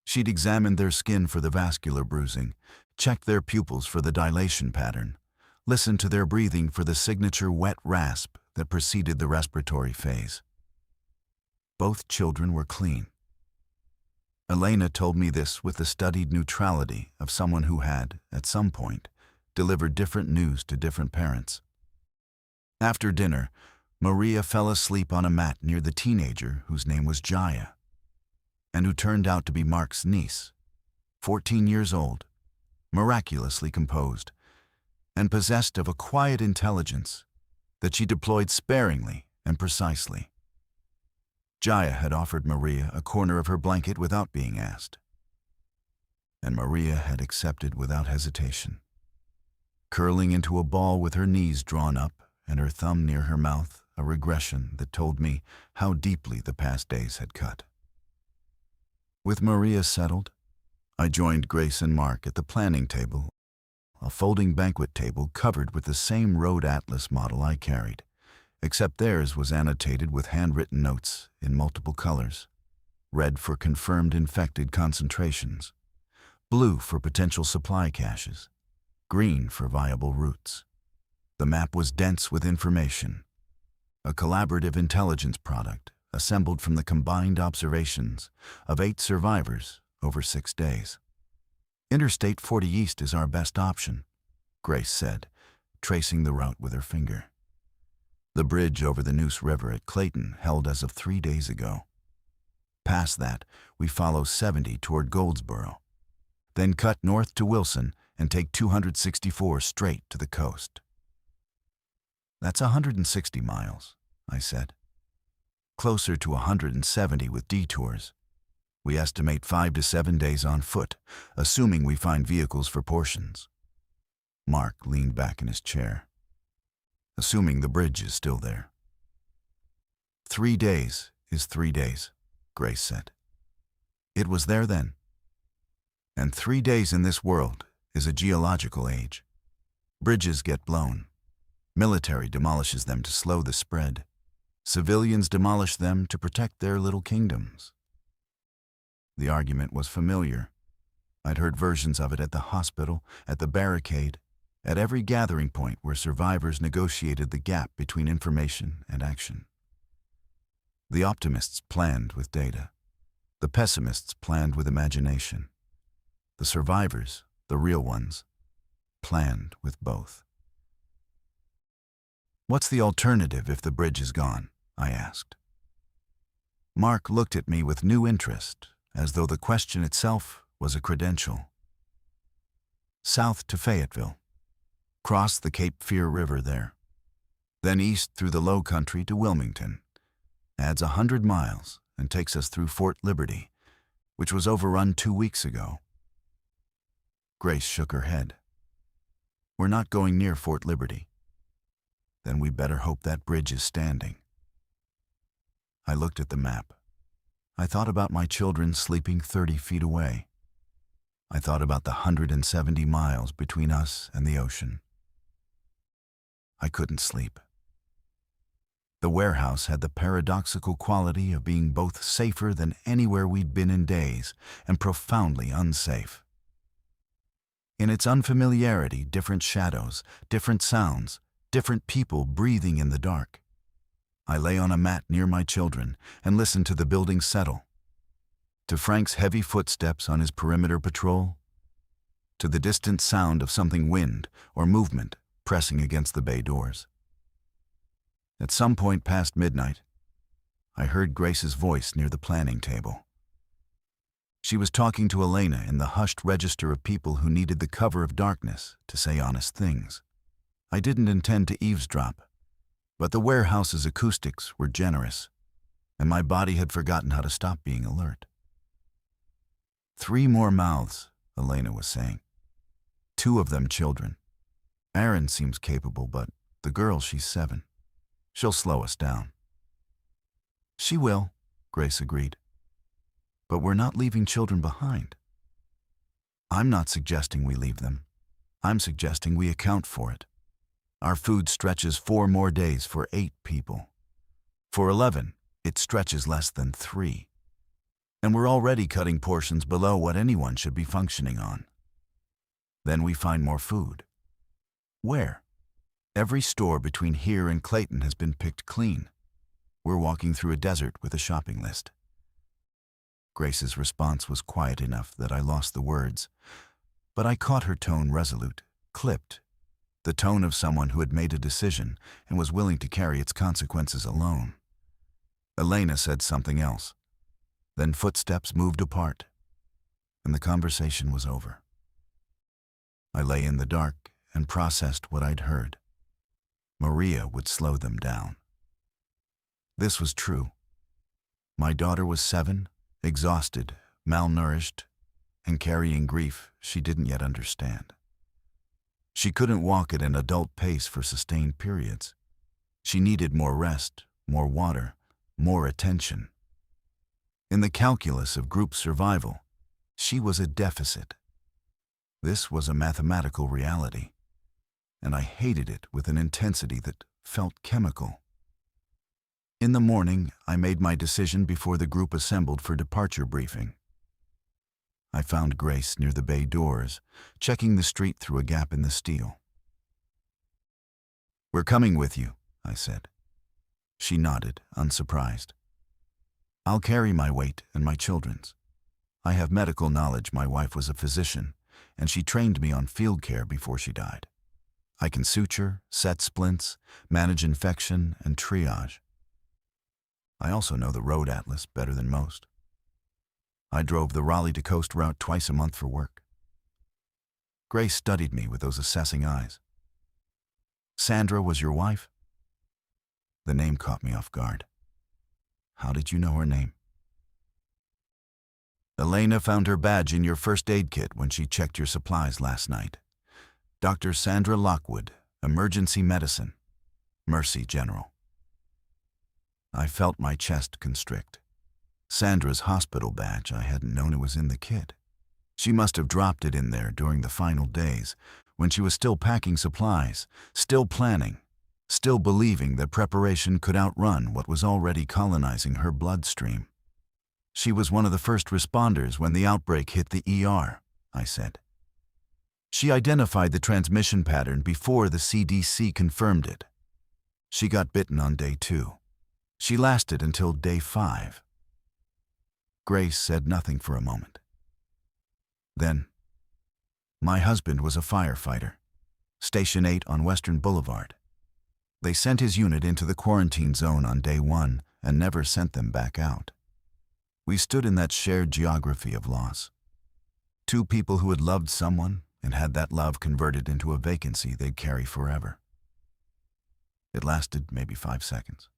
S1: She'd examined their skin for the vascular bruising, checked their pupils for the dilation pattern, listened to their breathing for the signature wet rasp that preceded the respiratory phase. Both children were clean. Elena told me this with the studied neutrality of someone who had, at some point, delivered different news to different parents. After dinner, Maria fell asleep on a mat near the teenager whose name was Jaya, and who turned out to be Mark's niece, 14 years old, miraculously composed, and possessed of a quiet intelligence that she deployed sparingly and precisely. Jaya had offered Maria a corner of her blanket without being asked, and Maria had accepted without hesitation. Curling into a ball with her knees drawn up and her thumb near her mouth, a regression that told me how deeply the past days had cut. With Maria settled, I joined Grace and Mark at the planning table, a folding banquet table covered with the same road atlas model I carried, except theirs was annotated with handwritten notes in multiple colors: red for confirmed infected concentrations, blue for potential supply caches, green for viable routes. The map was dense with information, a collaborative intelligence product assembled from the combined observations of 8 survivors over 6 days. Interstate 40 East is our best option, Grace said, tracing the route with her finger. The bridge over the Neuse River at Clayton held as of 3 days ago. Past that, we follow 70 toward Goldsboro, then cut north to Wilson and take 264 straight to the coast. That's 160 miles, I said. Closer to 170 with detours. We estimate 5 to 7 days on foot, assuming we find vehicles for portions. Mark leaned back in his chair. Assuming the bridge is still there. 3 days is 3 days, Grace said. It was there then. And 3 days in this world is a geological age. Bridges get blown. Military demolishes them to slow the spread. Civilians demolish them to protect their little kingdoms. The argument was familiar. I'd heard versions of it at the hospital, at the barricade, at every gathering point where survivors negotiated the gap between information and action. The optimists planned with data. The pessimists planned with imagination. The survivors, the real ones, planned with both. What's the alternative if the bridge is gone? I asked. Mark looked at me with new interest, as though the question itself was a credential. South to Fayetteville. Cross the Cape Fear River there. Then east through the low country to Wilmington. Adds 100 miles and takes us through Fort Liberty, which was overrun 2 weeks ago. Grace shook her head. We're not going near Fort Liberty. Then we better hope that bridge is standing. I looked at the map. I thought about my children sleeping 30 feet away. I thought about the 170 miles between us and the ocean. I couldn't sleep. The warehouse had the paradoxical quality of being both safer than anywhere we'd been in days and profoundly unsafe. In its unfamiliarity, different shadows, different sounds, different people breathing in the dark. I lay on a mat near my children and listened to the building settle. To Frank's heavy footsteps on his perimeter patrol. To the distant sound of something wind or movement pressing against the bay doors. At some point past midnight, I heard Grace's voice near the planning table. She was talking to Elena in the hushed register of people who needed the cover of darkness to say honest things. I didn't intend to eavesdrop, but the warehouse's acoustics were generous, and my body had forgotten how to stop being alert. 3 more mouths, Elena was saying. 2 of them children. Erin seems capable, but the girl, she's 7. She'll slow us down. She will, Grace agreed. But we're not leaving children behind. I'm not suggesting we leave them. I'm suggesting we account for it. Our food stretches 4 more days for 8 people. For 11, it stretches less than 3. And we're already cutting portions below what anyone should be functioning on. Then we find more food. Where? Every store between here and Clayton has been picked clean. We're walking through a desert with a shopping list. Grace's response was quiet enough that I lost the words, but I caught her tone resolute, clipped, the tone of someone who had made a decision and was willing to carry its consequences alone. Elena said something else. Then footsteps moved apart, and the conversation was over. I lay in the dark and processed what I'd heard. Maria would slow them down. This was true. My daughter was 7, exhausted, malnourished, and carrying grief she didn't yet understand. She couldn't walk at an adult pace for sustained periods. She needed more rest, more water, more attention. In the calculus of group survival, she was a deficit. This was a mathematical reality, and I hated it with an intensity that felt chemical. In the morning, I made my decision before the group assembled for departure briefing. I found Grace near the bay doors, checking the street through a gap in the steel. "We're coming with you," I said. She nodded, unsurprised. "I'll carry my weight and my children's. I have medical knowledge. My wife was a physician, and she trained me on field care before she died. I can suture, set splints, manage infection, and triage. I also know the road atlas better than most. I drove the Raleigh to Coast route twice a month for work." Grace studied me with those assessing eyes. "Sandra was your wife?" The name caught me off guard. "How did you know her name?" "Elena found her badge in your first aid kit when she checked your supplies last night. Dr. Sandra Lockwood, Emergency Medicine, Mercy General." I felt my chest constrict. Sandra's hospital badge, I hadn't known it was in the kit. She must have dropped it in there during the final days, when she was still packing supplies, still planning, still believing that preparation could outrun what was already colonizing her bloodstream. "She was one of the first responders when the outbreak hit the ER," I said. "She identified the transmission pattern before the CDC confirmed it. She got bitten on day 2. She lasted until day 5. Grace said nothing for a moment. Then, "My husband was a firefighter, Station 8 on Western Boulevard. They sent his unit into the quarantine zone on day 1 and never sent them back out. We stood in that shared geography of loss. 2 people who had loved someone and had that love converted into a vacancy they'd carry forever." It lasted maybe 5 seconds.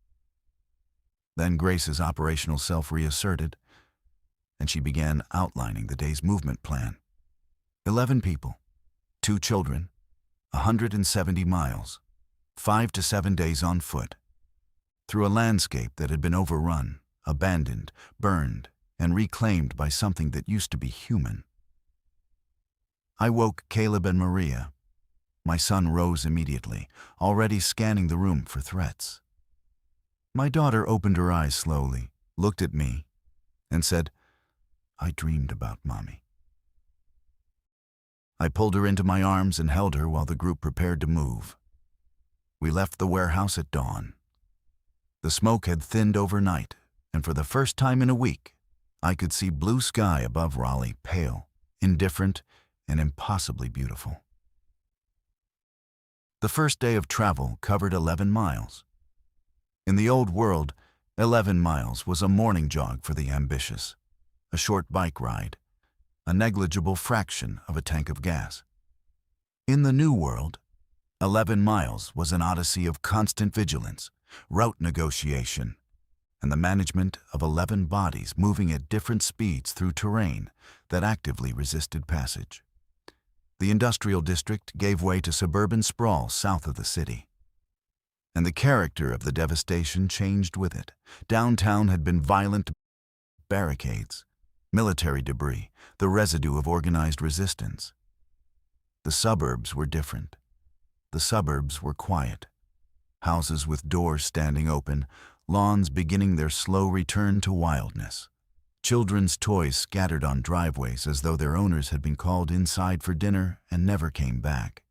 S1: Then Grace's operational self reasserted, and she began outlining the day's movement plan. 11 people, 2 children, 170 miles, 5 to 7 days on foot, through a landscape that had been overrun, abandoned, burned, and reclaimed by something that used to be human. I woke Caleb and Maria. My son rose immediately, already scanning the room for threats. My daughter opened her eyes slowly, looked at me, and said, "I dreamed about Mommy." I pulled her into my arms and held her while the group prepared to move. We left the warehouse at dawn. The smoke had thinned overnight, and for the first time in a week, I could see blue sky above Raleigh, pale, indifferent, and impossibly beautiful. The first day of travel covered 11 miles. In the old world, 11 miles was a morning jog for the ambitious, a short bike ride, a negligible fraction of a tank of gas. In the new world, 11 miles was an odyssey of constant vigilance, route negotiation, and the management of 11 bodies moving at different speeds through terrain that actively resisted passage. The industrial district gave way to suburban sprawl south of the city. And the character of the devastation changed with it. Downtown had been violent barricades, military debris, the residue of organized resistance. The suburbs were different. the suburbs were quiet. Houses with doors standing open, lawns beginning their slow return to wildness. Children's toys scattered on driveways as though their owners had been called inside for dinner and never came back.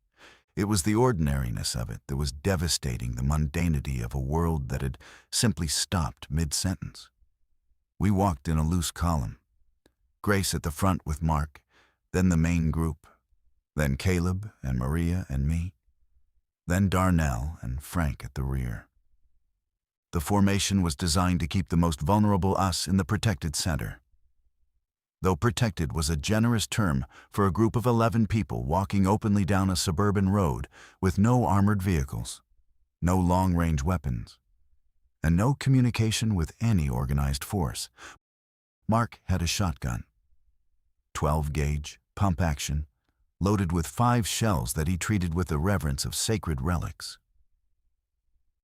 S1: It was the ordinariness of it that was devastating the mundanity of a world that had simply stopped mid-sentence. We walked in a loose column. Grace at the front with Mark, then the main group, then Caleb and Maria and me, then Darnell and Frank at the rear. The formation was designed to keep the most vulnerable us in the protected center. Though protected was a generous term for a group of 11 people walking openly down a suburban road with no armored vehicles, no long-range weapons, and no communication with any organized force. Mark had a shotgun, 12-gauge, pump action, loaded with 5 shells that he treated with the reverence of sacred relics.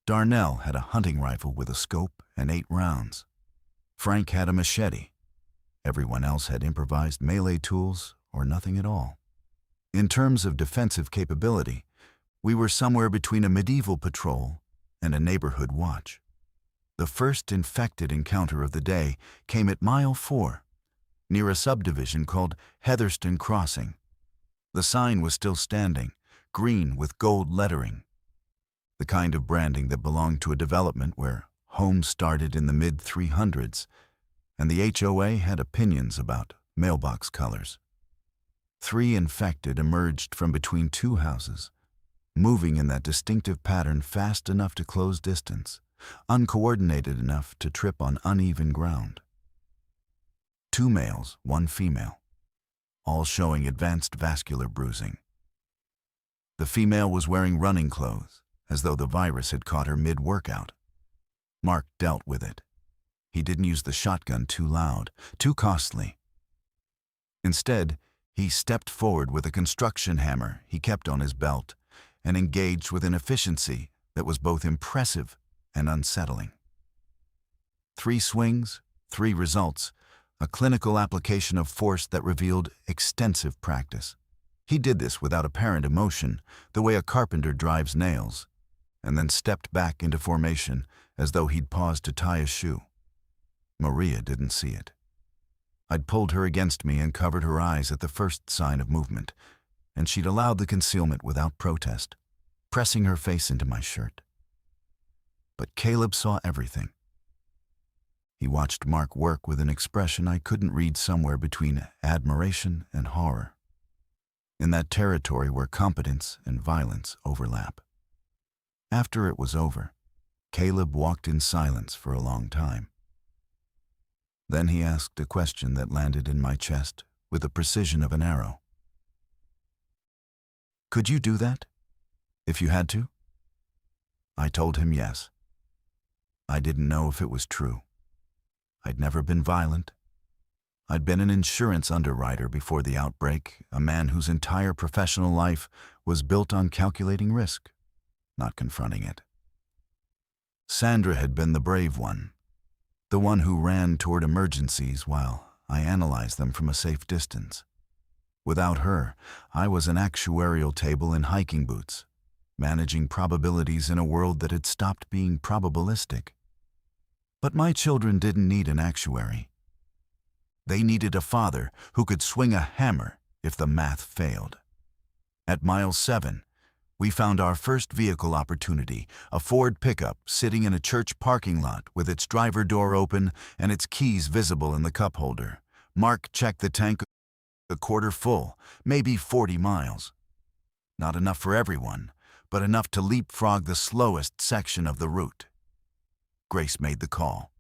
S1: Darnell had a hunting rifle with a scope and 8 rounds. Frank had a machete. Everyone else had improvised melee tools or nothing at all. In terms of defensive capability, we were somewhere between a medieval patrol and a neighborhood watch. The first infected encounter of the day came at mile 4, near a subdivision called Heatherston Crossing. The sign was still standing, green with gold lettering, the kind of branding that belonged to a development where homes started in the mid-300s, and the HOA had opinions about mailbox colors. 3 infected emerged from between 2 houses, moving in that distinctive pattern fast enough to close distance, uncoordinated enough to trip on uneven ground. 2 males, 1 female, all showing advanced vascular bruising. The female was wearing running clothes, as though the virus had caught her mid-workout. Mark dealt with it. He didn't use the shotgun too loud, too costly. Instead, he stepped forward with a construction hammer he kept on his belt and engaged with an efficiency that was both impressive and unsettling. 3 swings, 3 results, a clinical application of force that revealed extensive practice. He did this without apparent emotion, the way a carpenter drives nails, and then stepped back into formation as though he'd paused to tie a shoe. Maria didn't see it. I'd pulled her against me and covered her eyes at the first sign of movement, and she'd allowed the concealment without protest, pressing her face into my shirt. But Caleb saw everything. He watched Mark work with an expression I couldn't read, somewhere between admiration and horror, in that territory where competence and violence overlap. After it was over, Caleb walked in silence for a long time. Then he asked a question that landed in my chest with the precision of an arrow. "Could you do that, if you had to?" I told him yes. I didn't know if it was true. I'd never been violent. I'd been an insurance underwriter before the outbreak, a man whose entire professional life was built on calculating risk, not confronting it. Sandra had been the brave one, the one who ran toward emergencies while I analyzed them from a safe distance. Without her, I was an actuarial table in hiking boots, managing probabilities in a world that had stopped being probabilistic. But my children didn't need an actuary. They needed a father who could swing a hammer if the math failed. At mile 7, we found our first vehicle opportunity, a Ford pickup sitting in a church parking lot with its driver door open and its keys visible in the cup holder. Mark checked the tank, a quarter full, maybe 40 miles. Not enough for everyone, but enough to leapfrog the slowest section of the route. Grace made the call.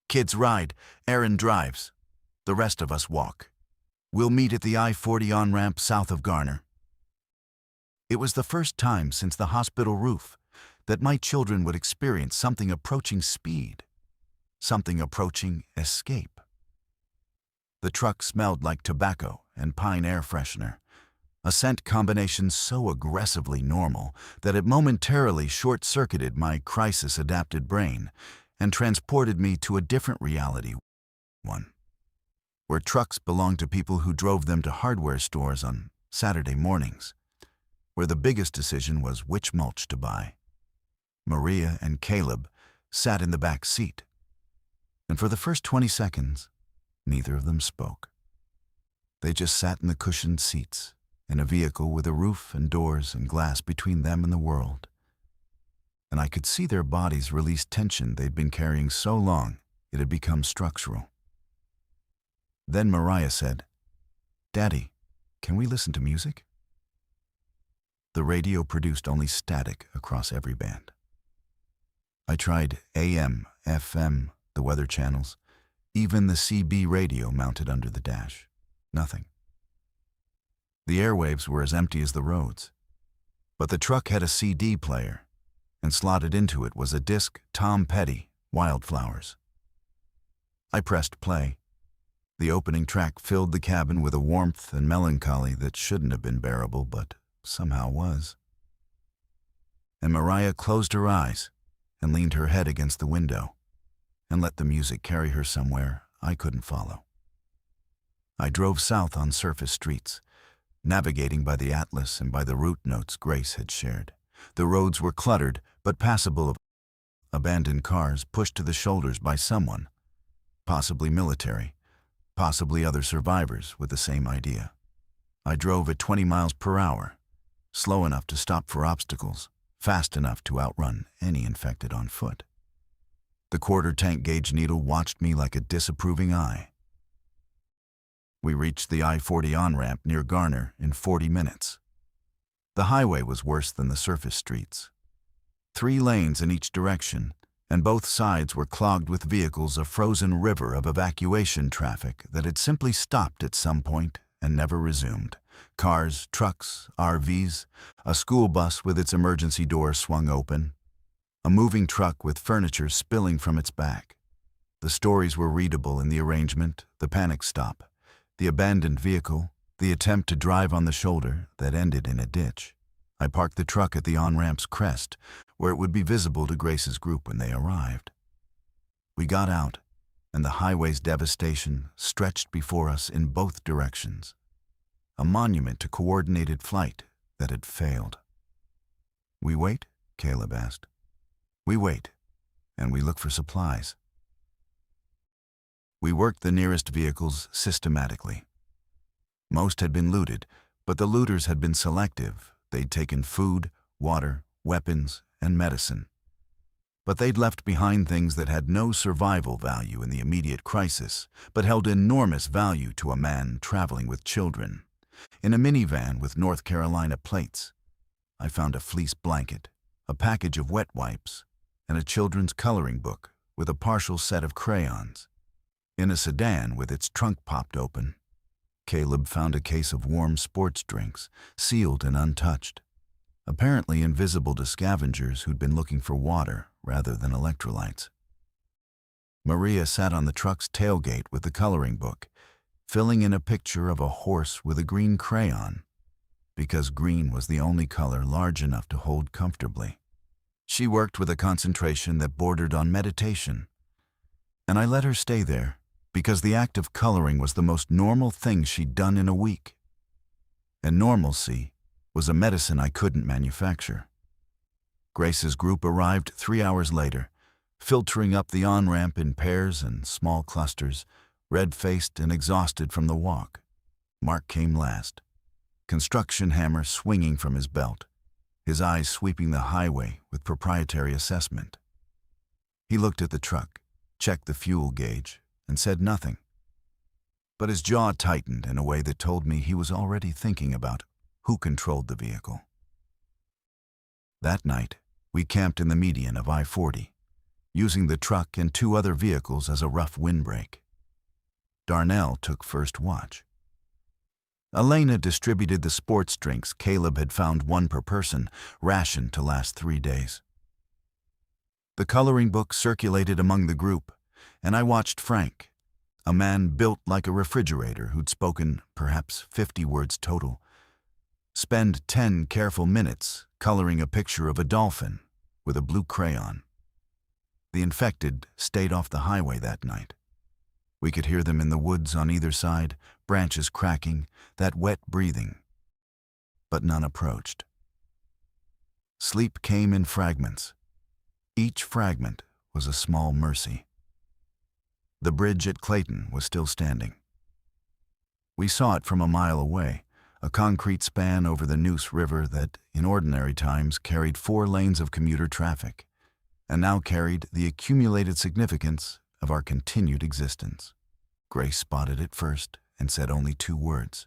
S1: "Kids ride, Aaron drives. The rest of us walk. We'll meet at the I-40 on-ramp south of Garner." It was the first time since the hospital roof that my children would experience something approaching speed, something approaching escape. The truck smelled like tobacco and pine air freshener, a scent combination so aggressively normal that it momentarily short-circuited my crisis-adapted brain and transported me to a different reality, one where trucks belonged to people who drove them to hardware stores on Saturday mornings, where the biggest decision was which mulch to buy. Maria and Caleb sat in the back seat, and for the first 20 seconds, neither of them spoke. They just sat in the cushioned seats, in a vehicle with a roof and doors and glass between them and the world. And I could see their bodies release tension they'd been carrying so long it had become structural. Then Mariah said, "Daddy, can we listen to music?" The radio produced only static across every band. I tried AM, FM, the weather channels, even the CB radio mounted under the dash. Nothing. The airwaves were as empty as the roads. But the truck had a CD player, and slotted into it was a disc Tom Petty, Wildflowers. I pressed play. The opening track filled the cabin with a warmth and melancholy that shouldn't have been bearable, but somehow was. And Mariah closed her eyes and leaned her head against the window and let the music carry her somewhere I couldn't follow. I drove south on surface streets, navigating by the atlas and by the route notes Grace had shared. The roads were cluttered but passable of abandoned cars pushed to the shoulders by someone, possibly military, possibly other survivors with the same idea. I drove at 20 miles per hour, slow enough to stop for obstacles, fast enough to outrun any infected on foot. The quarter-tank gauge needle watched me like a disapproving eye. We reached the I-40 on-ramp near Garner in 40 minutes. The highway was worse than the surface streets. 3 lanes in each direction, and both sides were clogged with vehicles, a frozen river of evacuation traffic that had simply stopped at some point and never resumed. Cars, trucks, RVs, a school bus with its emergency door swung open, a moving truck with furniture spilling from its back. The stories were readable in the arrangement, the panic stop, the abandoned vehicle, the attempt to drive on the shoulder that ended in a ditch. I parked the truck at the on-ramp's crest, where it would be visible to Grace's group when they arrived. We got out, and the highway's devastation stretched before us in both directions, a monument to coordinated flight that had failed. "We wait?" Caleb asked. "We wait, and we look for supplies." We worked the nearest vehicles systematically. Most had been looted, but the looters had been selective. They'd taken food, water, weapons, and medicine. But they'd left behind things that had no survival value in the immediate crisis, but held enormous value to a man traveling with children. In a minivan with North Carolina plates, I found a fleece blanket, a package of wet wipes, and a children's coloring book with a partial set of crayons. In a sedan with its trunk popped open, Caleb found a case of warm sports drinks, sealed and untouched, apparently invisible to scavengers who'd been looking for water rather than electrolytes. Maria sat on the truck's tailgate with the coloring book, filling in a picture of a horse with a green crayon, because green was the only color large enough to hold comfortably. She worked with a concentration that bordered on meditation, and I let her stay there because the act of coloring was the most normal thing she'd done in a week. And normalcy was a medicine I couldn't manufacture. Grace's group arrived 3 hours later, filtering up the on-ramp in pairs and small clusters, red-faced and exhausted from the walk. Mark came last, construction hammer swinging from his belt, his eyes sweeping the highway with proprietary assessment. He looked at the truck, checked the fuel gauge, and said nothing. But his jaw tightened in a way that told me he was already thinking about who controlled the vehicle. That night, we camped in the median of I-40, using the truck and 2 other vehicles as a rough windbreak. Darnell took first watch. Elena distributed the sports drinks Caleb had found 1 per person, rationed to last 3 days. The coloring book circulated among the group, and I watched Frank, a man built like a refrigerator who'd spoken perhaps 50 words total, spend 10 careful minutes coloring a picture of a dolphin with a blue crayon. The infected stayed off the highway that night. We could hear them in the woods on either side, branches cracking, that wet breathing. But none approached. Sleep came in fragments. Each fragment was a small mercy. The bridge at Clayton was still standing. We saw it from a mile away, a concrete span over the Neuse River that, in ordinary times, carried 4 lanes of commuter traffic, and now carried the accumulated significance of our continued existence. Grace spotted it first and said only 2 words.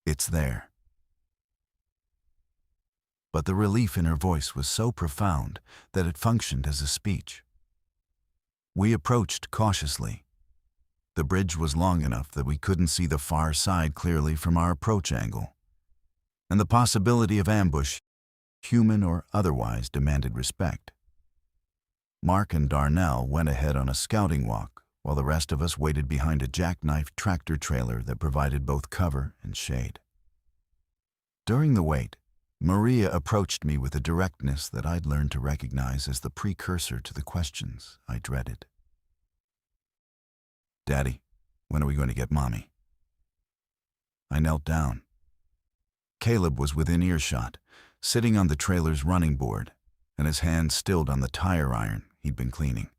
S1: "It's there." But the relief in her voice was so profound that it functioned as a speech. We approached cautiously. The bridge was long enough that we couldn't see the far side clearly from our approach angle, and the possibility of ambush, human or otherwise, demanded respect. Mark and Darnell went ahead on a scouting walk, while the rest of us waited behind a jackknife tractor trailer that provided both cover and shade. During the wait, Maria approached me with a directness that I'd learned to recognize as the precursor to the questions I dreaded. "Daddy, when are we going to get Mommy?" I knelt down. Caleb was within earshot, sitting on the trailer's running board, and his hand stilled on the tire iron he'd been cleaning.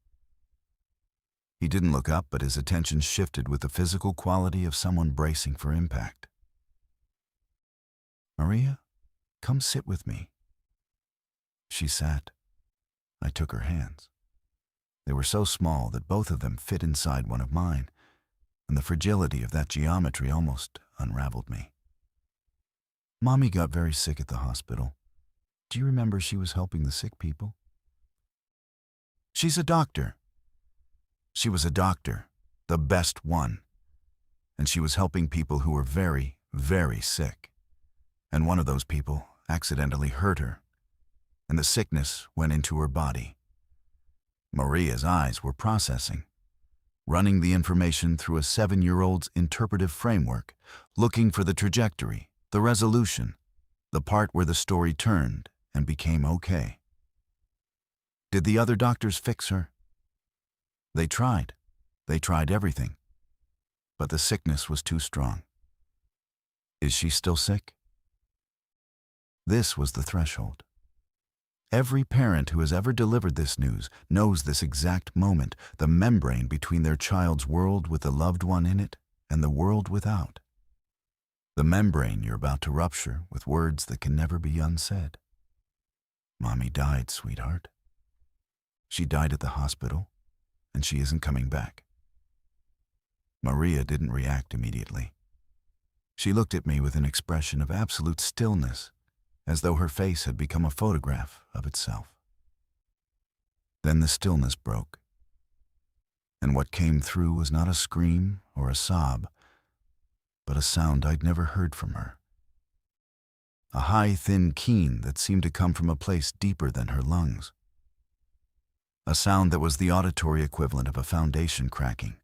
S1: He didn't look up, but his attention shifted with the physical quality of someone bracing for impact. "Maria, come sit with me." She sat. I took her hands. They were so small that both of them fit inside one of mine, and the fragility of that geometry almost unraveled me. "Mommy got very sick at the hospital. Do you remember she was helping the sick people?" "She's a doctor." She was a doctor, the best one, and she was helping people who were very, very sick. And one of those people accidentally hurt her, and the sickness went into her body. Maria's eyes were processing, running the information through a 7-year-old's interpretive framework, looking for the trajectory, the resolution, the part where the story turned and became okay. Did the other doctors fix her? They tried. They tried everything. But the sickness was too strong. Is she still sick? This was the threshold. Every parent who has ever delivered this news knows this exact moment, the membrane between their child's world with the loved one in it and the world without. The membrane you're about to rupture with words that can never be unsaid. "Mommy died, sweetheart. She died at the hospital, and she isn't coming back." Maria didn't react immediately. She looked at me with an expression of absolute stillness, as though her face had become a photograph of itself. Then the stillness broke, and what came through was not a scream or a sob, but a sound I'd never heard from her. A high, thin keen that seemed to come from a place deeper than her lungs. A sound that was the auditory equivalent of a foundation cracking.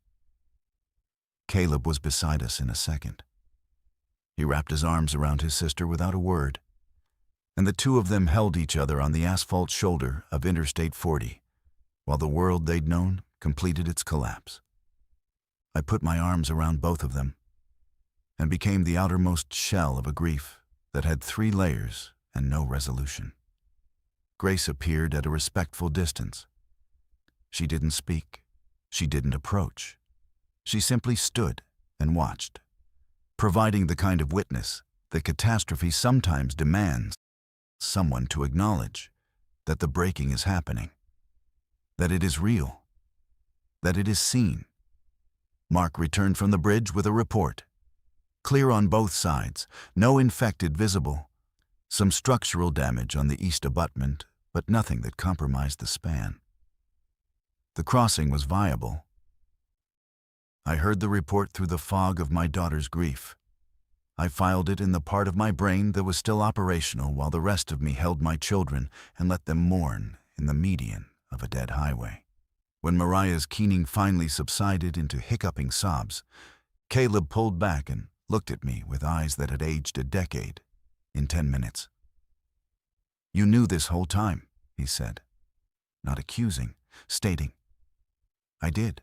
S1: Caleb was beside us in a second. He wrapped his arms around his sister without a word, and the two of them held each other on the asphalt shoulder of Interstate 40, while the world they'd known completed its collapse. I put my arms around both of them, and became the outermost shell of a grief that had 3 layers and no resolution. Grace appeared at a respectful distance. She didn't speak. She didn't approach. She simply stood and watched, providing the kind of witness that catastrophe sometimes demands: someone to acknowledge that the breaking is happening, that it is real, that it is seen. Mark returned from the bridge with a report. Clear on both sides, no infected visible, some structural damage on the east abutment, but nothing that compromised the span. The crossing was viable. I heard the report through the fog of my daughter's grief. I filed it in the part of my brain that was still operational while the rest of me held my children and let them mourn in the median of a dead highway. When Mariah's keening finally subsided into hiccuping sobs, Caleb pulled back and looked at me with eyes that had aged a decade in 10 minutes. "You knew this whole time," he said, not accusing, stating. "I did."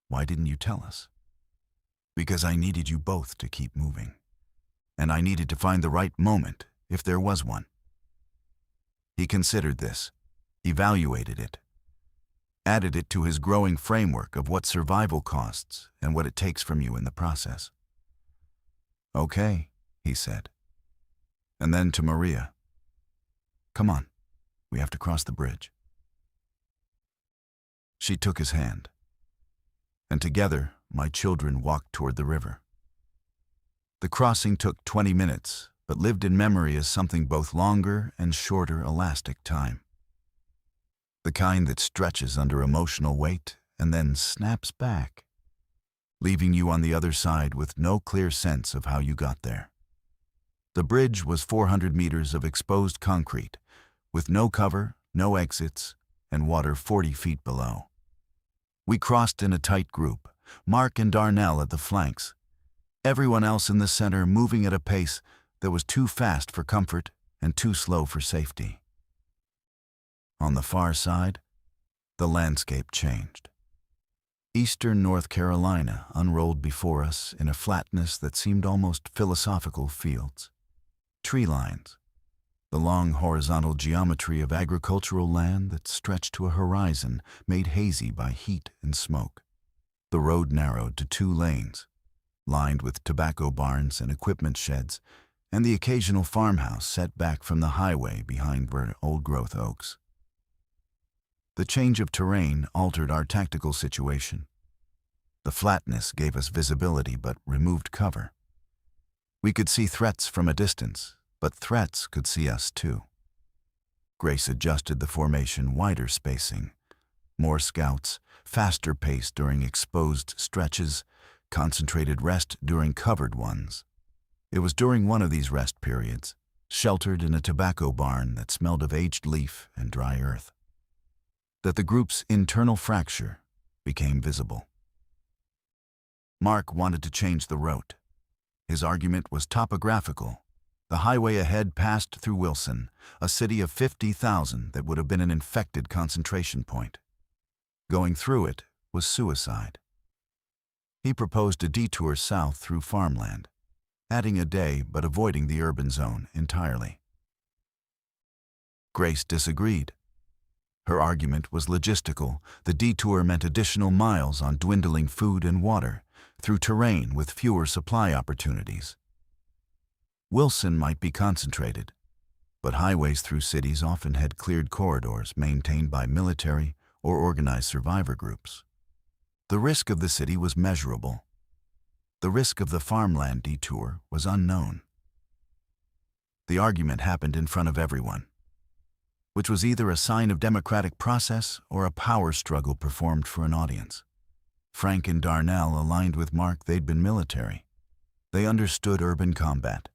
S1: "Why didn't you tell us?" "Because I needed you both to keep moving. And I needed to find the right moment, if there was one. He considered this, evaluated it, added it to his growing framework of what survival costs and what it takes from you in the process. "Okay," he said. And then to Maria, "Come on, we have to cross the bridge." She took his hand, and together my children walked toward the river. The crossing took 20 minutes, but lived in memory as something both longer and shorter elastic time. The kind that stretches under emotional weight and then snaps back, leaving you on the other side with no clear sense of how you got there. The bridge was 400 meters of exposed concrete, with no cover, no exits, and water 40 feet below. We crossed in a tight group, Mark and Darnell at the flanks, everyone else in the center moving at a pace that was too fast for comfort and too slow for safety. On the far side, the landscape changed. Eastern North Carolina unrolled before us in a flatness that seemed almost philosophical fields. Tree lines, the long horizontal geometry of agricultural land that stretched to a horizon made hazy by heat and smoke. The road narrowed to 2 lanes, lined with tobacco barns and equipment sheds, and the occasional farmhouse set back from the highway behind old-growth oaks. The change of terrain altered our tactical situation. The flatness gave us visibility but removed cover. We could see threats from a distance, but threats could see us too. Grace adjusted the formation, wider spacing, more scouts, faster pace during exposed stretches, concentrated rest during covered ones. It was during one of these rest periods, sheltered in a tobacco barn that smelled of aged leaf and dry earth, that the group's internal fracture became visible. Mark wanted to change the route. His argument was topographical. The highway ahead passed through Wilson, a city of 50,000 that would have been an infected concentration point. Going through it was suicide. He proposed a detour south through farmland, adding a day but avoiding the urban zone entirely. Grace disagreed. Her argument was logistical. The detour meant additional miles on dwindling food and water, through terrain with fewer supply opportunities. Wilson might be concentrated, but highways through cities often had cleared corridors maintained by military or organized survivor groups. The risk of the city was measurable. The risk of the farmland detour was unknown. The argument happened in front of everyone, which was either a sign of democratic process or a power struggle performed for an audience. Frank and Darnell aligned with Mark. They'd been military. They understood urban combat,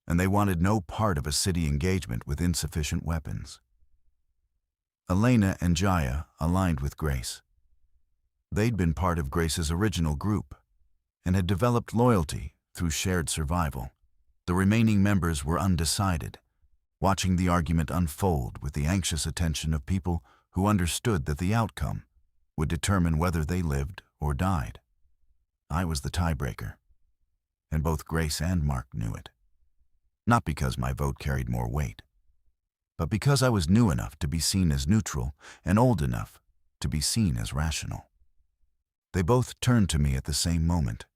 S1: and they wanted no part of a city engagement with insufficient weapons. Elena and Jaya aligned with Grace. They'd been part of Grace's original group and had developed loyalty through shared survival. The remaining members were undecided, watching the argument unfold with the anxious attention of people who understood that the outcome would determine whether they lived or died. I was the tiebreaker, and both Grace and Mark knew it. Not because my vote carried more weight, but because I was new enough to be seen as neutral and old enough to be seen as rational. They both turned to me at the same moment,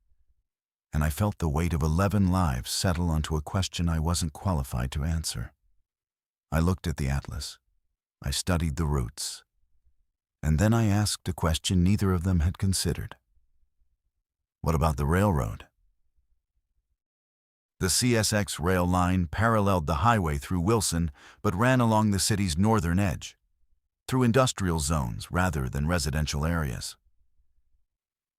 S1: and I felt the weight of 11 lives settle onto a question I wasn't qualified to answer. I looked at the atlas. I studied the routes. And then I asked a question neither of them had considered. What about the railroad? The CSX rail line paralleled the highway through Wilson, but ran along the city's northern edge, through industrial zones rather than residential areas.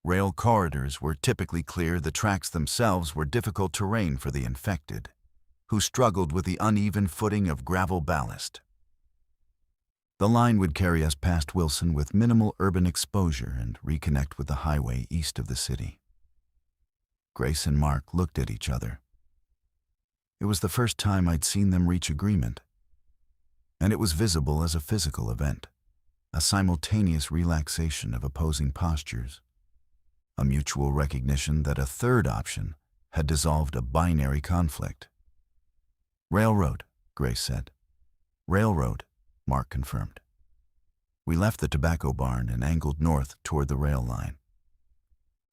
S1: Rail corridors were typically clear. The tracks themselves were difficult terrain for the infected, who struggled with the uneven footing of gravel ballast. The line would carry us past Wilson with minimal urban exposure and reconnect with the highway east of the city. Grace and Mark looked at each other. It was the first time I'd seen them reach agreement, and it was visible as a physical event, a simultaneous relaxation of opposing postures, a mutual recognition that a third option had dissolved a binary conflict. "Railroad," Grace said. Railroad, Mark confirmed. We left the tobacco barn and angled north toward the rail line.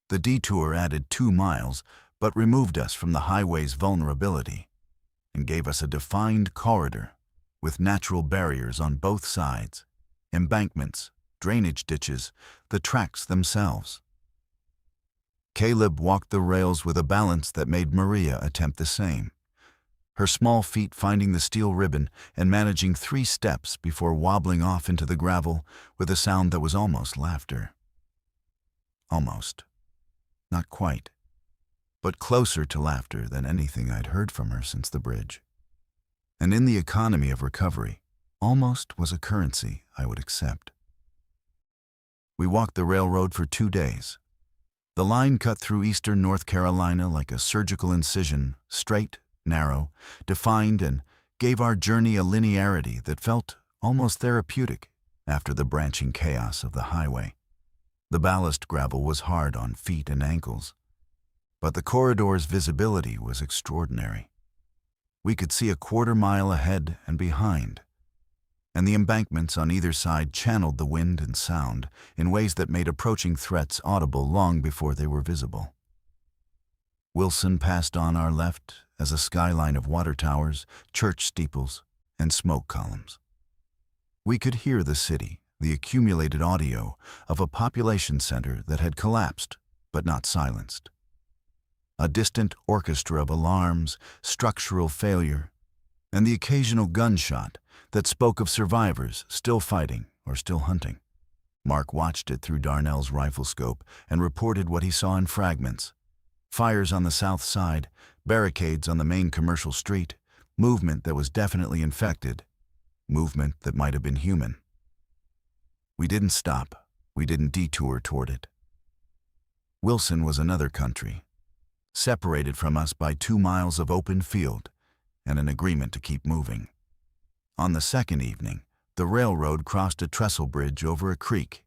S1: The detour added 2 miles, but removed us from the highway's vulnerability and gave us a defined corridor with natural barriers on both sides, embankments, drainage ditches, the tracks themselves. Caleb walked the rails with a balance that made Maria attempt the same, her small feet finding the steel ribbon and managing 3 steps before wobbling off into the gravel with a sound that was almost laughter. Almost. Not quite, but closer to laughter than anything I'd heard from her since the bridge. And in the economy of recovery, almost was a currency I would accept. We walked the railroad for 2 days. The line cut through eastern North Carolina like a surgical incision, straight, narrow, defined, and gave our journey a linearity that felt almost therapeutic after the branching chaos of the highway. The ballast gravel was hard on feet and ankles, but the corridor's visibility was extraordinary. We could see a 1/4 mile ahead and behind, and the embankments on either side channeled the wind and sound in ways that made approaching threats audible long before they were visible. Wilson passed on our left as a skyline of water towers, church steeples, and smoke columns. We could hear the city, the accumulated audio of a population center that had collapsed but not silenced. A distant orchestra of alarms, structural failure, and the occasional gunshot that spoke of survivors still fighting or still hunting. Mark watched it through Darnell's rifle scope and reported what he saw in fragments. Fires on the south side, barricades on the main commercial street, movement that was definitely infected, movement that might have been human. We didn't stop. We didn't detour toward it. Wilson was another country, separated from us by 2 miles of open field and an agreement to keep moving. On the second evening, the railroad crossed a trestle bridge over a creek,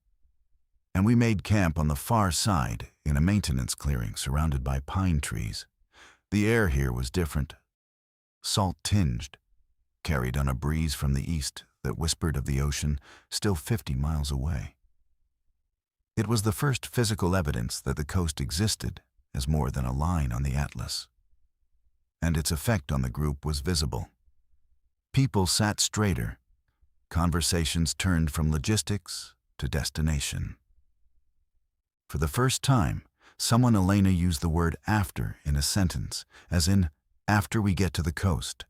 S1: and we made camp on the far side in a maintenance clearing surrounded by pine trees. The air here was different, salt-tinged, carried on a breeze from the east that whispered of the ocean still 50 miles away. It was the first physical evidence that the coast existed as more than a line on the atlas, and its effect on the group was visible. People sat straighter. Conversations turned from logistics to destination. For the first time, someone Elena used the word after in a sentence, as in, after we get to the coast.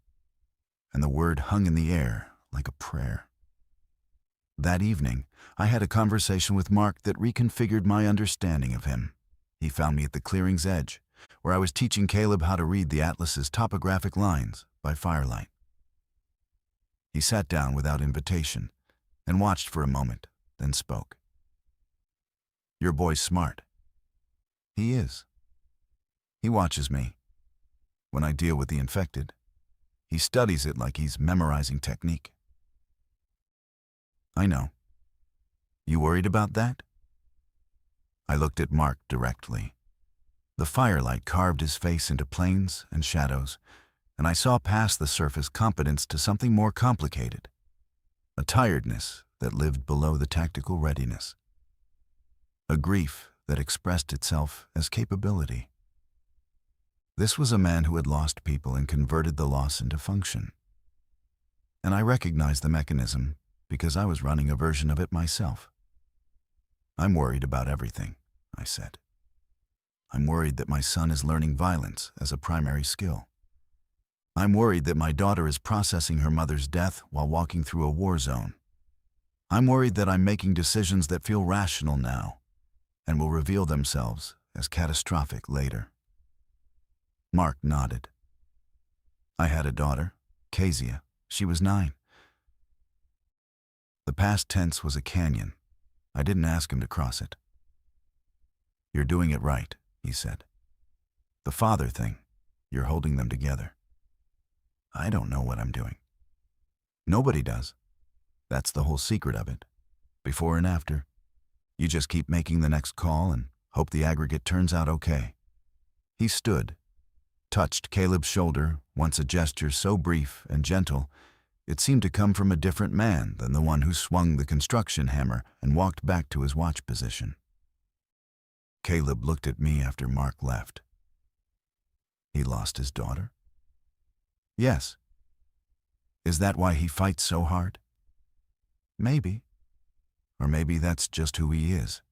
S1: And the word hung in the air like a prayer. That evening, I had a conversation with Mark that reconfigured my understanding of him. He found me at the clearing's edge, where I was teaching Caleb how to read the atlas's topographic lines by firelight. He sat down without invitation and watched for a moment, then spoke. "Your boy's smart." "He is. He watches me. When I deal with the infected, he studies it like he's memorizing technique." "I know. You worried about that?" I looked at Mark directly. The firelight carved his face into planes and shadows, and I saw past the surface competence to something more complicated, a tiredness that lived below the tactical readiness, a grief that expressed itself as capability. This was a man who had lost people and converted the loss into function. And I recognized the mechanism because I was running a version of it myself. "I'm worried about everything," I said. "I'm worried that my son is learning violence as a primary skill. I'm worried that my daughter is processing her mother's death while walking through a war zone. I'm worried that I'm making decisions that feel rational now and will reveal themselves as catastrophic later." Mark nodded. "I had a daughter, Kezia. She was 9. The past tense was a canyon. I didn't ask him to cross it. "You're doing it right," he said. "The father thing, you're holding them together." "I don't know what I'm doing." "Nobody does. That's the whole secret of it. Before and after. You just keep making the next call and hope the aggregate turns out okay." He stood, touched Caleb's shoulder, once a gesture so brief and gentle, It seemed to come from a different man than the one who swung the construction hammer and walked back to his watch position. Caleb looked at me after Mark left. He lost his daughter? Yes. Is that why he fights so hard? Maybe. Or maybe that's just who he is.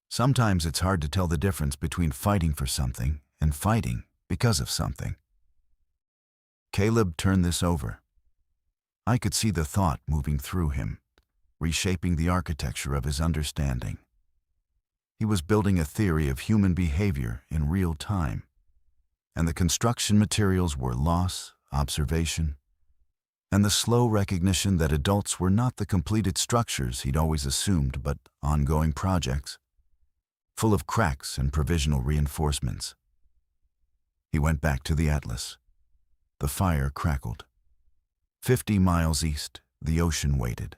S1: Sometimes it's hard to tell the difference between fighting for something and fighting because of something. Caleb turned this over. I could see the thought moving through him, reshaping the architecture of his understanding. He was building a theory of human behavior in real time, and the construction materials were loss, observation, and the slow recognition that adults were not the completed structures he'd always assumed, but ongoing projects, full of cracks and provisional reinforcements. He went back to the atlas. The fire crackled. 50 miles east, the ocean waited.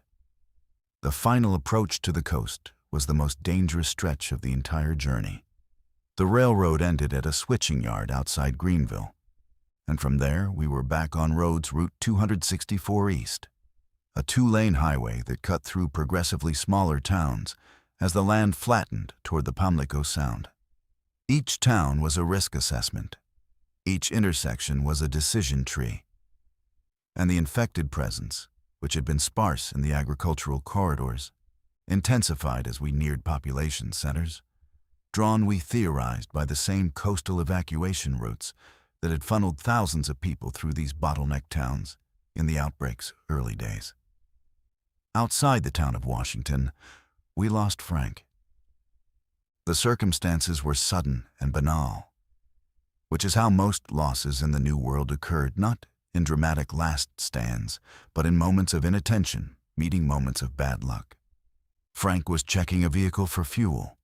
S1: The final approach to the coast was the most dangerous stretch of the entire journey. The railroad ended at a switching yard outside Greenville, and from there we were back on roads Route 264 East, a two-lane highway that cut through progressively smaller towns as the land flattened toward the Pamlico Sound. Each town was a risk assessment. Each intersection was a decision tree. And the infected presence, which had been sparse in the agricultural corridors, intensified as we neared population centers, drawn, we theorized, by the same coastal evacuation routes that had funneled thousands of people through these bottleneck towns in the outbreak's early days. Outside the town of Washington, we lost Frank. The circumstances were sudden and banal, which is how most losses in the New World occurred, not in dramatic last stands, but in moments of inattention, meeting moments of bad luck. Frank was checking a vehicle for fuel.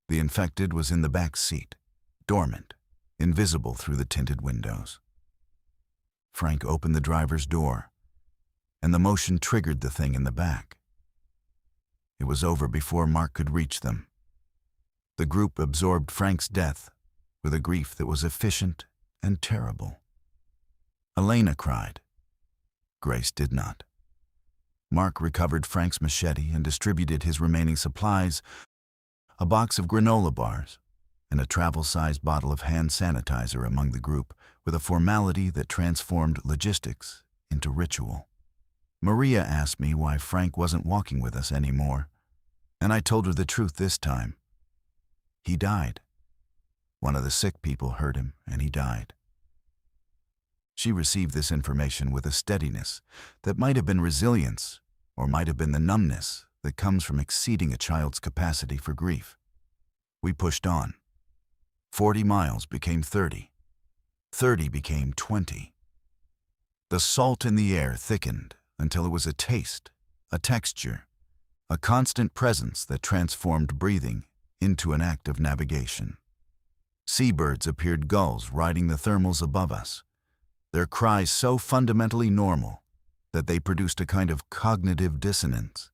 S1: The infected was in the back seat, dormant, invisible through the tinted windows. Frank opened the driver's door, and the motion triggered the thing in the back. It was over before Mark could reach them. The group absorbed Frank's death with a grief that was efficient and terrible. Elena cried. Grace did not. Mark recovered Frank's machete and distributed his remaining supplies, a box of granola bars and a travel-sized bottle of hand sanitizer among the group, with a formality that transformed logistics into ritual. Maria asked me why Frank wasn't walking with us anymore, and I told her the truth this time. He died. One of the sick people hurt him, and he died. She received this information with a steadiness that might have been resilience, or might have been the numbness that comes from exceeding a child's capacity for grief. We pushed on. 40 miles became 30. 30 became 20. The salt in the air thickened until it was a taste, a texture, a constant presence that transformed breathing into an act of navigation. Seabirds appeared, gulls riding the thermals above us, their cries so fundamentally normal that they produced a kind of cognitive dissonance,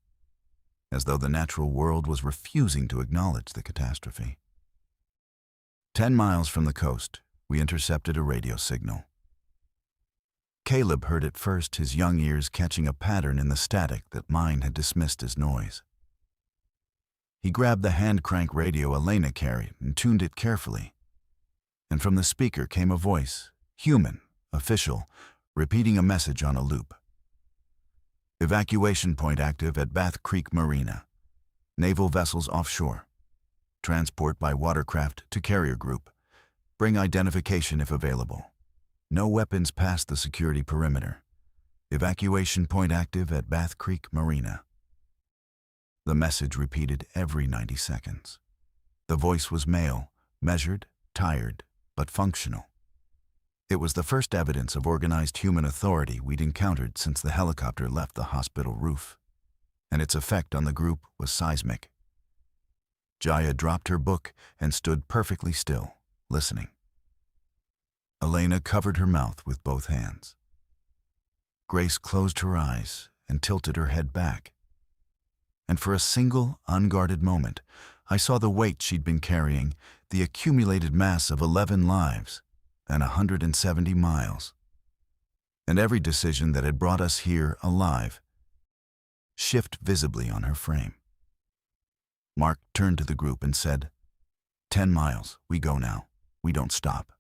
S1: as though the natural world was refusing to acknowledge the catastrophe. 10 miles from the coast, we intercepted a radio signal. Caleb heard it first, his young ears catching a pattern in the static that mine had dismissed as noise. He grabbed the hand crank radio Elena carried and tuned it carefully. And from the speaker came a voice, human, official, repeating a message on a loop. Evacuation point active at Bath Creek Marina. Naval vessels offshore. Transport by watercraft to carrier group. Bring identification if available. No weapons past the security perimeter. Evacuation point active at Bath Creek Marina. The message repeated every 90 seconds. The voice was male, measured, tired, but functional. It was the first evidence of organized human authority we'd encountered since the helicopter left the hospital roof, and its effect on the group was seismic. Jaya dropped her book and stood perfectly still, listening. Elena covered her mouth with both hands. Grace closed her eyes and tilted her head back. And for a single, unguarded moment, I saw the weight she'd been carrying, the accumulated mass of 11 lives and 170 miles. and every decision that had brought us here alive shift visibly on her frame. Mark turned to the group and said, 10 miles, we go now. We don't stop.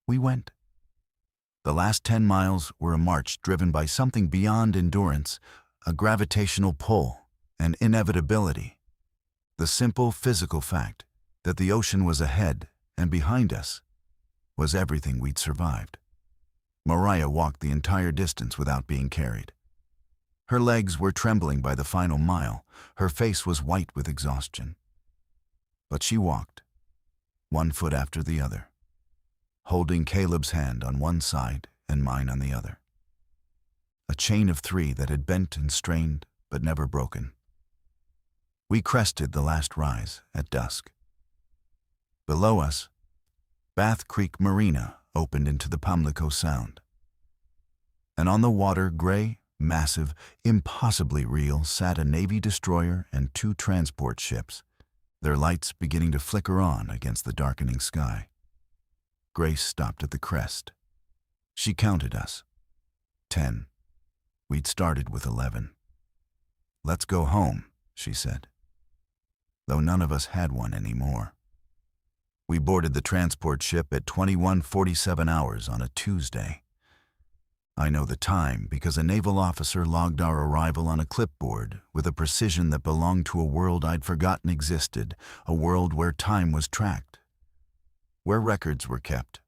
S1: We went. The last 10 miles were a march driven by something beyond endurance, a gravitational pull, an inevitability. The simple physical fact that the ocean was ahead and behind us was everything we'd survived. Mariah walked the entire distance without being carried. Her legs were trembling by the final mile. Her face was white with exhaustion. But she walked, one foot after the other, holding Caleb's hand on one side and mine on the other. A chain of 3 that had bent and strained but never broken. We crested the last rise at dusk. Below us, Bath Creek Marina opened into the Pamlico Sound. And on the water, gray, massive, impossibly real, sat a Navy destroyer and 2 transport ships, their lights beginning to flicker on against the darkening sky. Grace stopped at the crest. She counted us. 10. We'd started with 11. "Let's go home," she said, though none of us had one anymore. We boarded the transport ship at 21:47 hours on a Tuesday. I know the time because a naval officer logged our arrival on a clipboard with a precision that belonged to a world I'd forgotten existed, a world where time was tracked, where records were kept,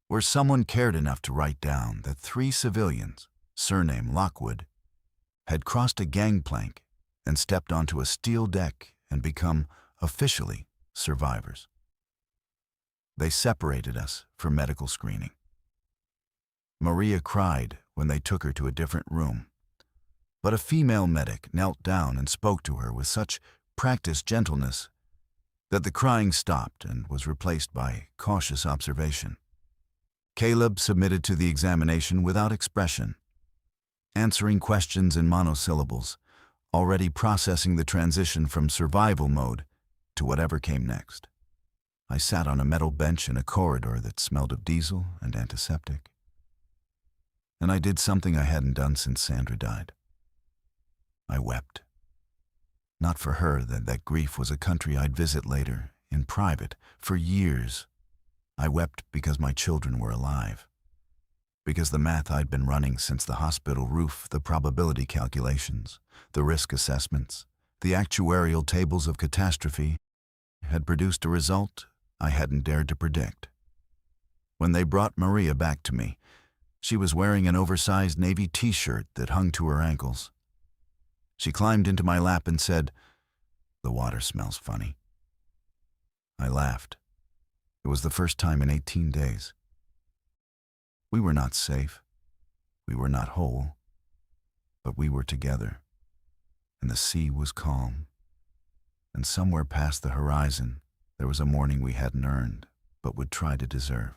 S1: where someone cared enough to write down that 3 civilians, surname Lockwood, had crossed a gangplank and stepped onto a steel deck and become, officially, survivors. They separated us for medical screening. Maria cried when they took her to a different room, but a female medic knelt down and spoke to her with such practiced gentleness that the crying stopped and was replaced by cautious observation. Caleb submitted to the examination without expression, answering questions in monosyllables, already processing the transition from survival mode to whatever came next. I sat on a metal bench in a corridor that smelled of diesel and antiseptic. And I did something I hadn't done since Sandra died. I wept. Not for her, that grief was a country I'd visit later, in private, for years. I wept because my children were alive. Because the math I'd been running since the hospital roof, the probability calculations, the risk assessments, the actuarial tables of catastrophe, had produced a result I hadn't dared to predict. When they brought Maria back to me, she was wearing an oversized navy t-shirt that hung to her ankles. She climbed into my lap and said, "The water smells funny." I laughed. It was the first time in 18 days. We were not safe. We were not whole. But we were together. And the sea was calm. And somewhere past the horizon, there was a morning we hadn't earned, but would try to deserve.